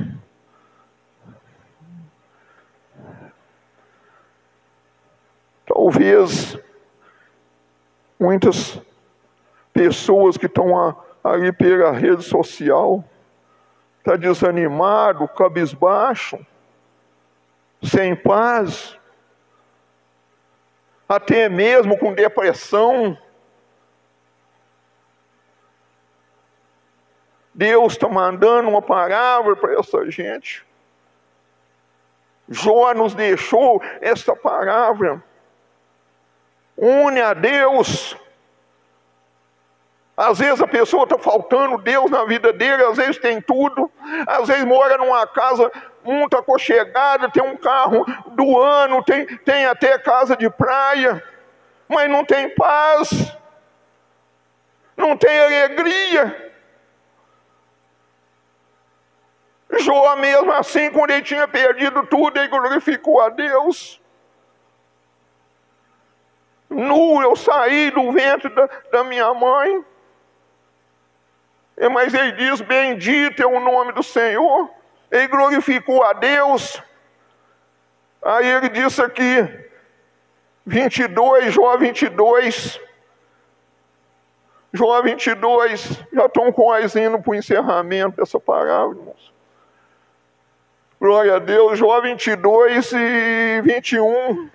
Talvez muitas pessoas que estão ali pela rede social estão desanimadas, cabisbaixo, sem paz, até mesmo com depressão. Deus está mandando uma palavra para essa gente. Jó nos deixou esta palavra. Une a Deus. Às vezes a pessoa está faltando Deus na vida dele, às vezes tem tudo, às vezes mora numa casa muito aconchegada, tem um carro do ano, tem até casa de praia, mas não tem paz, não tem alegria. Jó mesmo assim, quando ele tinha perdido tudo, ele glorificou a Deus. Nu eu saí do ventre da minha mãe. Mas ele diz: bendito é o nome do Senhor. Ele glorificou a Deus. Aí ele disse aqui, 22, Jó 22. Jó 22, já estão quase indo para o encerramento dessa palavra, irmãos. Glória a Deus, Jó 22 e 21.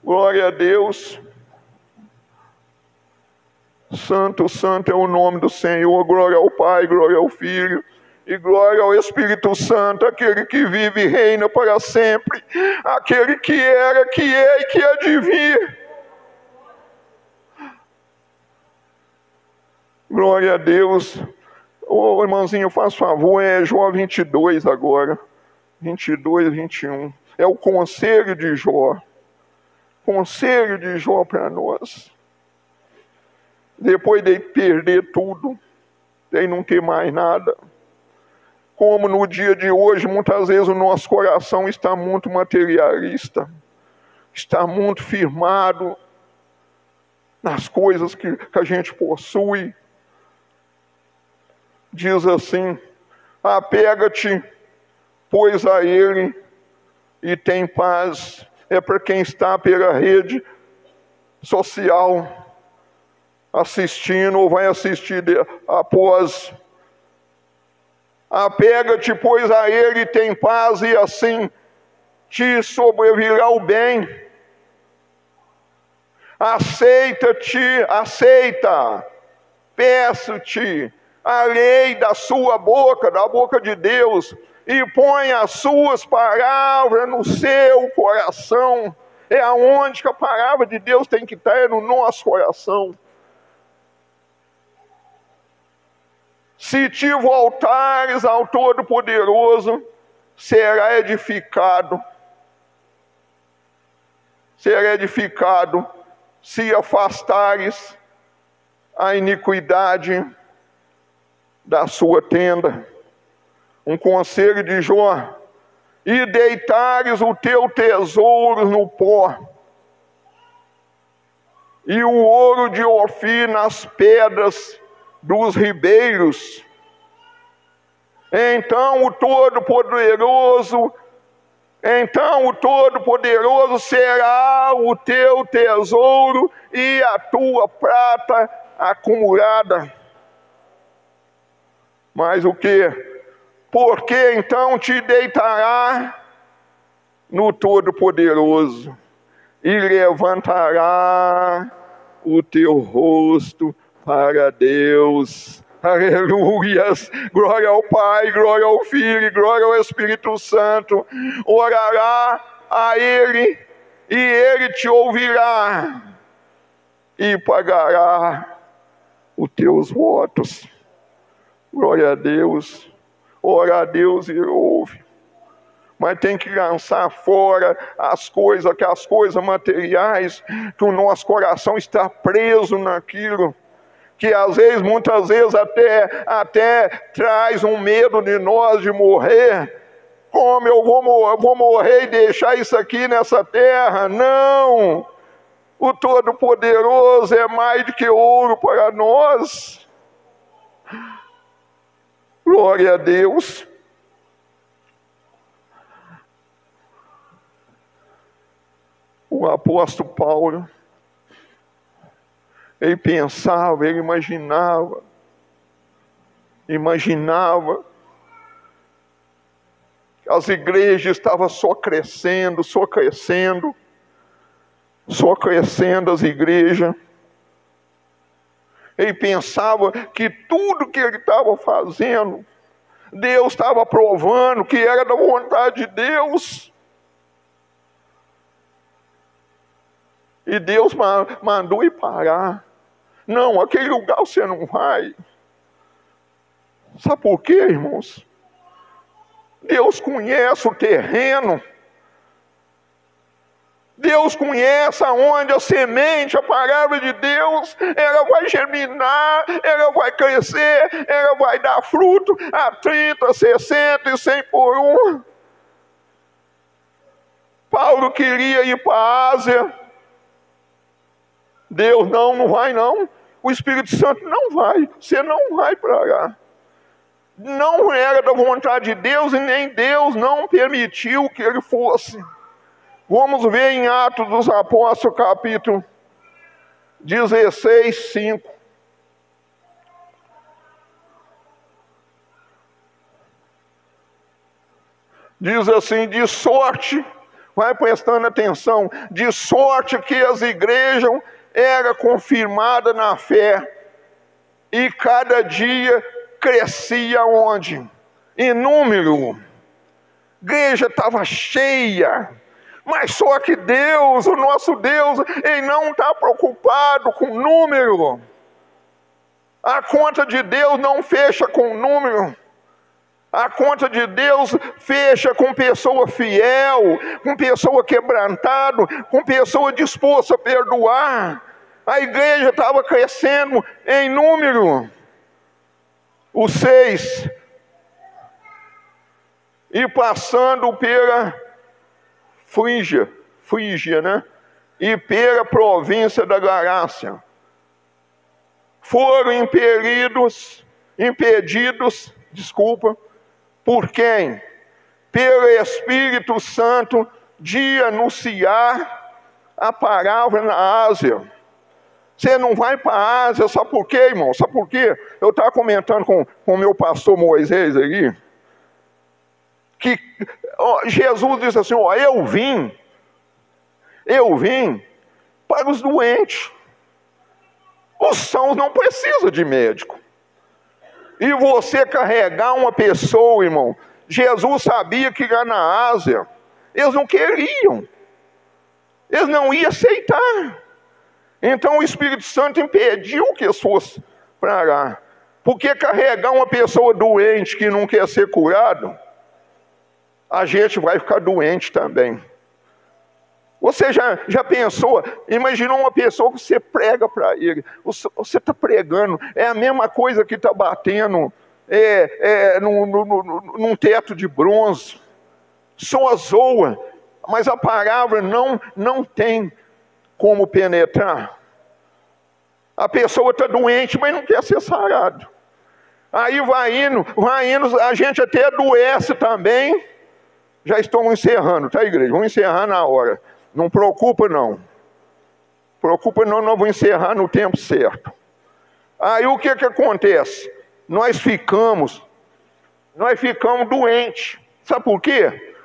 Glória a Deus. Santo, santo é o nome do Senhor. Glória ao Pai, glória ao Filho e glória ao Espírito Santo, aquele que vive e reina para sempre, aquele que era, que é e que há de vir. Glória a Deus. Ô irmãozinho, faz favor, é Jó 22 agora. 22, 21. É o conselho de Jó. Conselho de Jó para nós. Depois de perder tudo, de não ter mais nada. Como no dia de hoje, muitas vezes o nosso coração está muito materialista. Está muito firmado nas coisas que a gente possui. Diz assim: apega-te, pois, a Ele e tem paz. É para quem está pela rede social. assistindo ou vai assistir após. Apega-te, pois, a Ele e tem paz, e assim te sobrevirá o bem. Aceita, peço-te a lei da sua boca, da boca de Deus, e põe as suas palavras no seu coração. É aonde que a palavra de Deus tem que estar, é no nosso coração. Se te voltares ao Todo-Poderoso, será edificado. Será edificado se afastares a iniquidade da sua tenda. Um conselho de Jó: e deitares o teu tesouro no pó, e o ouro de Ofir nas pedras dos ribeiros. Então o Todo-Poderoso será o teu tesouro e a tua prata acumulada. Mas o que? Porque então te deitará no Todo-Poderoso e levantará o teu rosto para Deus. Aleluias, glória ao Pai, glória ao Filho, glória ao Espírito Santo. Orará a Ele e Ele te ouvirá e pagará os teus votos. Glória a Deus. Ora a Deus e Ele ouve. Mas tem que lançar fora as coisas materiais, que o nosso coração está preso naquilo, que às vezes, muitas vezes até traz um medo de nós de morrer. Como eu vou morrer e deixar isso aqui nessa terra? Não! O Todo-Poderoso é mais do que ouro para nós. Glória a Deus. O apóstolo Paulo, ele pensava, ele imaginava que as igrejas estavam só crescendo as igrejas. Ele pensava que tudo que ele estava fazendo, Deus estava provando que era da vontade de Deus. E Deus mandou ir parar. Não, aquele lugar você não vai. Sabe por quê, irmãos? Deus conhece o terreno. Deus conhece aonde a semente, a palavra de Deus, ela vai germinar, ela vai crescer, ela vai dar fruto a 30, 60 e 100 por um. Paulo queria ir para a Ásia. Deus, não vai não. O Espírito Santo não vai. Você não vai para lá. Não era da vontade de Deus e nem Deus não permitiu que ele fosse. Vamos ver em Atos dos Apóstolos, capítulo 16, 5. Diz assim: de sorte, vai prestando atenção, de sorte que as igrejas era confirmada na fé, e cada dia crescia onde? Em número. A igreja estava cheia, mas só que Deus, o nosso Deus, Ele não está preocupado com número. A conta de Deus não fecha com número. A conta de Deus fecha com pessoa fiel, com pessoa quebrantada, com pessoa disposta a perdoar. A igreja estava crescendo em número. O 6. E passando pela Frígia, né? E pela província da Galácia, foram impedidos, por quem? Pelo Espírito Santo, de anunciar a palavra na Ásia. Você não vai para a Ásia, sabe por quê, irmão? Sabe por quê? Eu estava comentando com o meu pastor Moisés ali, que Jesus disse assim, eu vim para os doentes. Os sãos não precisam de médico. E você carregar uma pessoa, irmão, Jesus sabia que lá na Ásia, eles não queriam. Eles não iam aceitar. Então o Espírito Santo impediu que eles fossem para lá. Porque carregar uma pessoa doente que não quer ser curado, a gente vai ficar doente também. Você já pensou, imaginou uma pessoa que você prega para ele, você está pregando, é a mesma coisa que está batendo num teto de bronze, só zoa, mas a palavra não tem como penetrar. A pessoa está doente, mas não quer ser sarado. Aí vai indo, a gente até adoece também. Já estamos encerrando, tá, igreja? Vamos encerrar na hora. Não preocupa não. Preocupa não, nós vamos encerrar no tempo certo. Aí o que acontece? Nós ficamos doentes. Sabe por quê?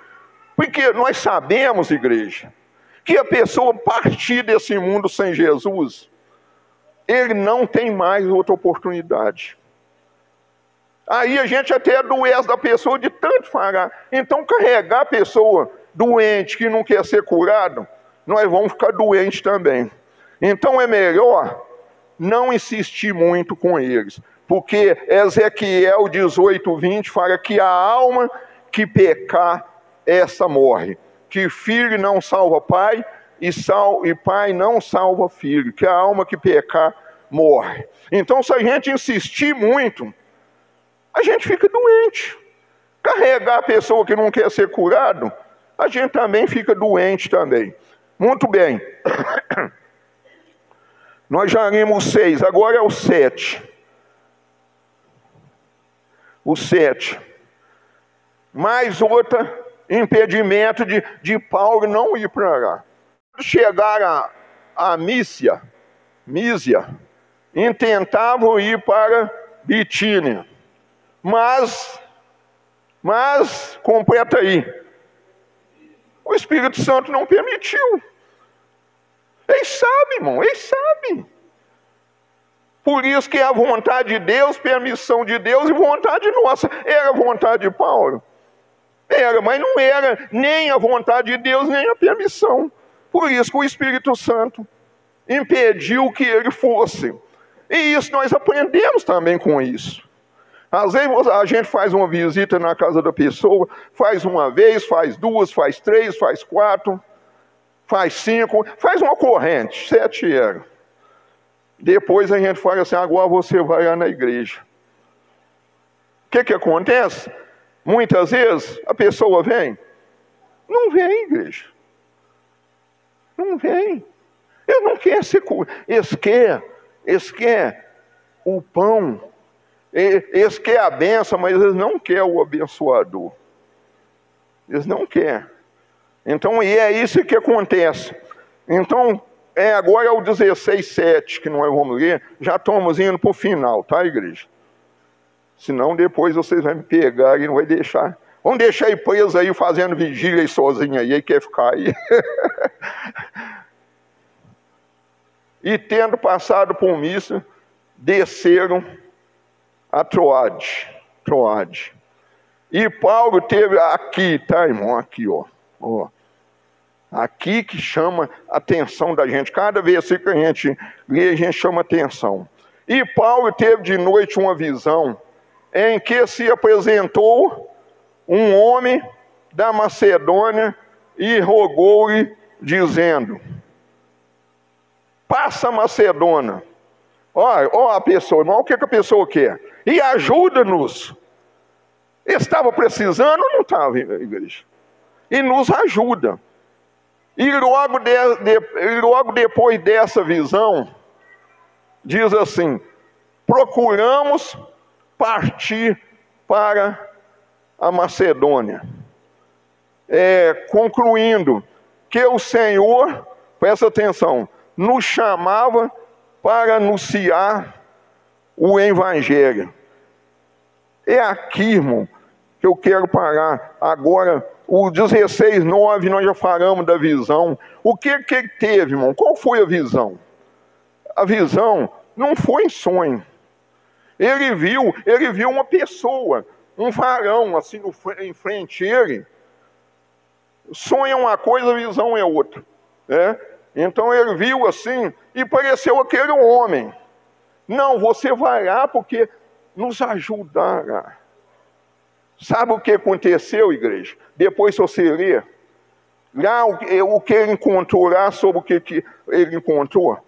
Porque nós sabemos, igreja, que a pessoa partir desse mundo sem Jesus, ele não tem mais outra oportunidade. Aí a gente até adoece da pessoa de tanto falar. Então carregar a pessoa doente que não quer ser curado, nós vamos ficar doentes também. Então é melhor não insistir muito com eles. Porque Ezequiel 18:20 fala que a alma que pecar, essa morre. Que filho não salva pai e pai não salva filho. Que a alma que pecar, morre. Então se a gente insistir muito, a gente fica doente. Carregar a pessoa que não quer ser curado, a gente também fica doente também. Muito bem. Nós já lemos 6, agora é o 7. O 7. Mais outro impedimento de Paulo não ir para lá. Chegar a Mísia, intentavam ir para Bitínia. Mas, completa aí. O Espírito Santo não permitiu. Eles sabem, irmão, eles sabem. Por isso que é a vontade de Deus, permissão de Deus e vontade nossa. Era a vontade de Paulo? Era, mas não era nem a vontade de Deus, nem a permissão. Por isso que o Espírito Santo impediu que ele fosse. E isso nós aprendemos também com isso. Às vezes a gente faz uma visita na casa da pessoa, faz uma vez, faz duas, faz três, faz 4, faz 5, faz uma corrente, 7 era. Depois a gente fala assim, agora você vai lá na igreja. O que acontece? Muitas vezes a pessoa vem, não vem, igreja. Não vem. Ele não quer ser curado. Eles querem o pão. Eles querem a benção, mas eles não querem o abençoador. Eles não querem. Então, e é isso que acontece. Então, agora é o 16:7 que nós vamos ler. Já estamos indo para o final, tá, igreja? Senão depois vocês vão me pegar e não vai deixar. Vamos deixar aí preso aí, fazendo vigília aí sozinho aí quer ficar aí. E tendo passado por Mísia, desceram a Troade. E Paulo teve aqui, tá, irmão? Aqui, ó. Aqui que chama a atenção da gente. Cada versículo que a gente lê, a gente chama atenção. E Paulo teve de noite uma visão em que se apresentou um homem da Macedônia e rogou-lhe, dizendo: passa a Macedônia. Ó a pessoa, irmão, o que a pessoa quer? E ajuda-nos. Estava precisando ou não estava, igreja? E nos ajuda. E logo depois dessa visão, diz assim: procuramos partir para a Macedônia. Concluindo que o Senhor, presta atenção, nos chamava para anunciar o Evangelho. É aqui, irmão, que eu quero parar. Agora, o 16:9, nós já falamos da visão. O que ele teve, irmão? Qual foi a visão? A visão não foi em sonho. Ele viu uma pessoa, um varão, assim, em frente a ele. Sonho é uma coisa, visão é outra. Né? Então ele viu assim, e pareceu aquele homem. Não, você vai lá porque nos ajudará. Sabe o que aconteceu, igreja? Depois você lê, lá o que ele encontrou lá, sobre o que ele encontrou.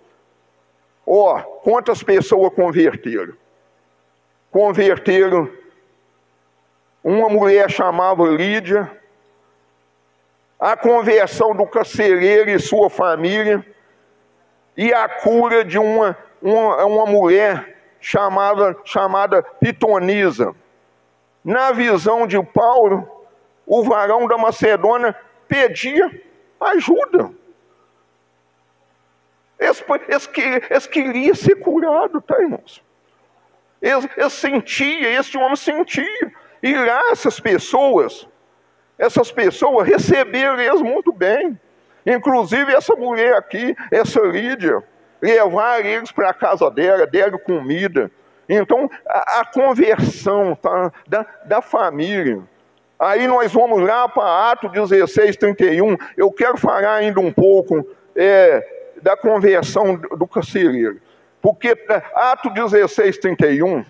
Quantas pessoas converteram? Converteram uma mulher chamada Lídia, a conversão do carcereiro e sua família, e a cura de uma mulher chamada Pitonisa. Na visão de Paulo, o varão da Macedônia pedia ajuda. Eles queriam ser curados, tá, irmãos? Eles sentiam, esse homem sentia. E lá essas pessoas receberam eles muito bem. Inclusive essa mulher aqui, essa Lídia, levaram eles para a casa dela, deram comida. Então, a conversão, tá, da família. Aí nós vamos lá para Atos 16:31. Eu quero falar ainda um pouco da conversão do carcereiro. Porque Atos 16:31,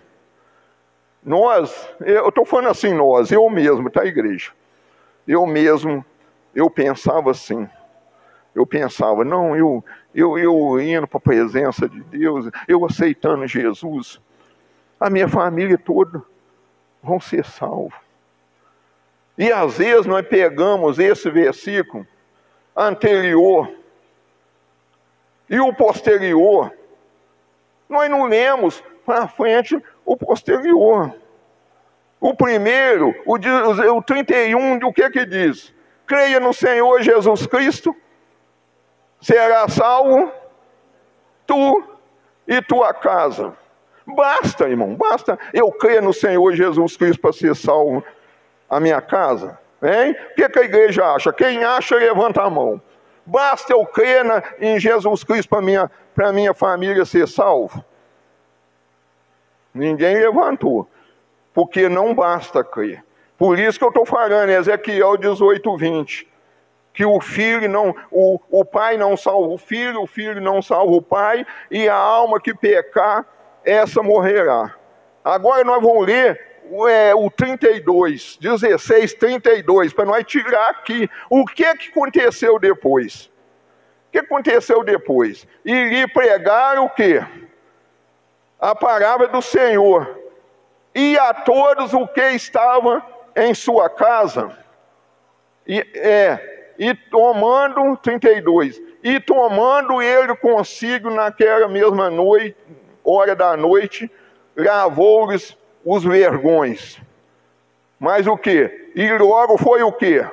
eu estou falando assim, eu mesmo, tá, igreja? Eu pensava assim. Eu pensava, não, eu indo para a presença de Deus, eu aceitando Jesus, a minha família toda vão ser salvos. E às vezes nós pegamos esse versículo anterior e o posterior, nós não lemos para frente o posterior. O primeiro, o 31, o que diz? Creia no Senhor Jesus Cristo, será salvo tu e tua casa. Basta, irmão, basta eu crer no Senhor Jesus Cristo para ser salvo a minha casa. Hein? O que a igreja acha? Quem acha, levanta a mão. Basta eu crer em Jesus Cristo para minha família ser salvo. Ninguém levantou. Porque não basta crer. Por isso que eu estou falando, Ezequiel 18:20. Que o filho não, o pai não salva o filho não salva o pai, e a alma que pecar, essa morrerá. Agora nós vamos ler o 32, 16:32, para nós tirar aqui o que aconteceu depois. O que aconteceu depois? E lhe pregaram o quê? A palavra do Senhor, e a todos o que estavam em sua casa, e tomando, 32, e tomando ele consigo naquela mesma noite, hora da noite, lavou-lhes os vergões. Mas o que? E logo foi o que?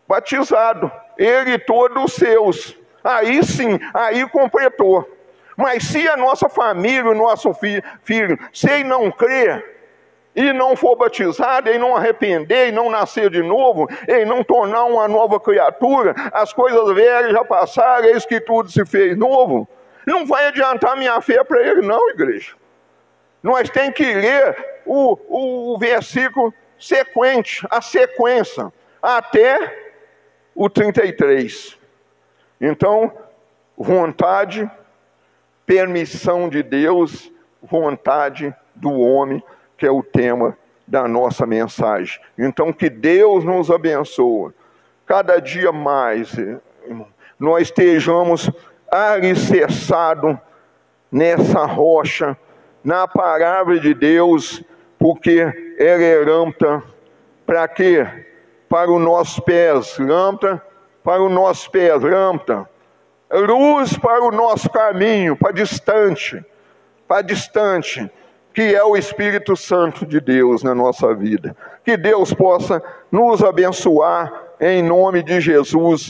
Batizado, ele e todos os seus. Aí sim, aí completou. Mas se a nossa família, o nosso filho, se ele não crer, e não for batizado, e não arrepender, e não nascer de novo, e não tornar uma nova criatura, as coisas velhas já passaram, eis que tudo se fez novo, não vai adiantar minha fé para ele não, igreja. Nós temos que ler o versículo sequente, a sequência, até o 33. Então, vontade, permissão de Deus, vontade do homem, que é o tema da nossa mensagem. Então, que Deus nos abençoe. Cada dia mais, irmão, nós estejamos alicerçados nessa rocha, na palavra de Deus, porque ela é lâmpada para quê? Para os nossos pés, lâmpada para os nossos pés, lâmpada, luz para o nosso caminho, para distante, que é o Espírito Santo de Deus na nossa vida. Que Deus possa nos abençoar em nome de Jesus.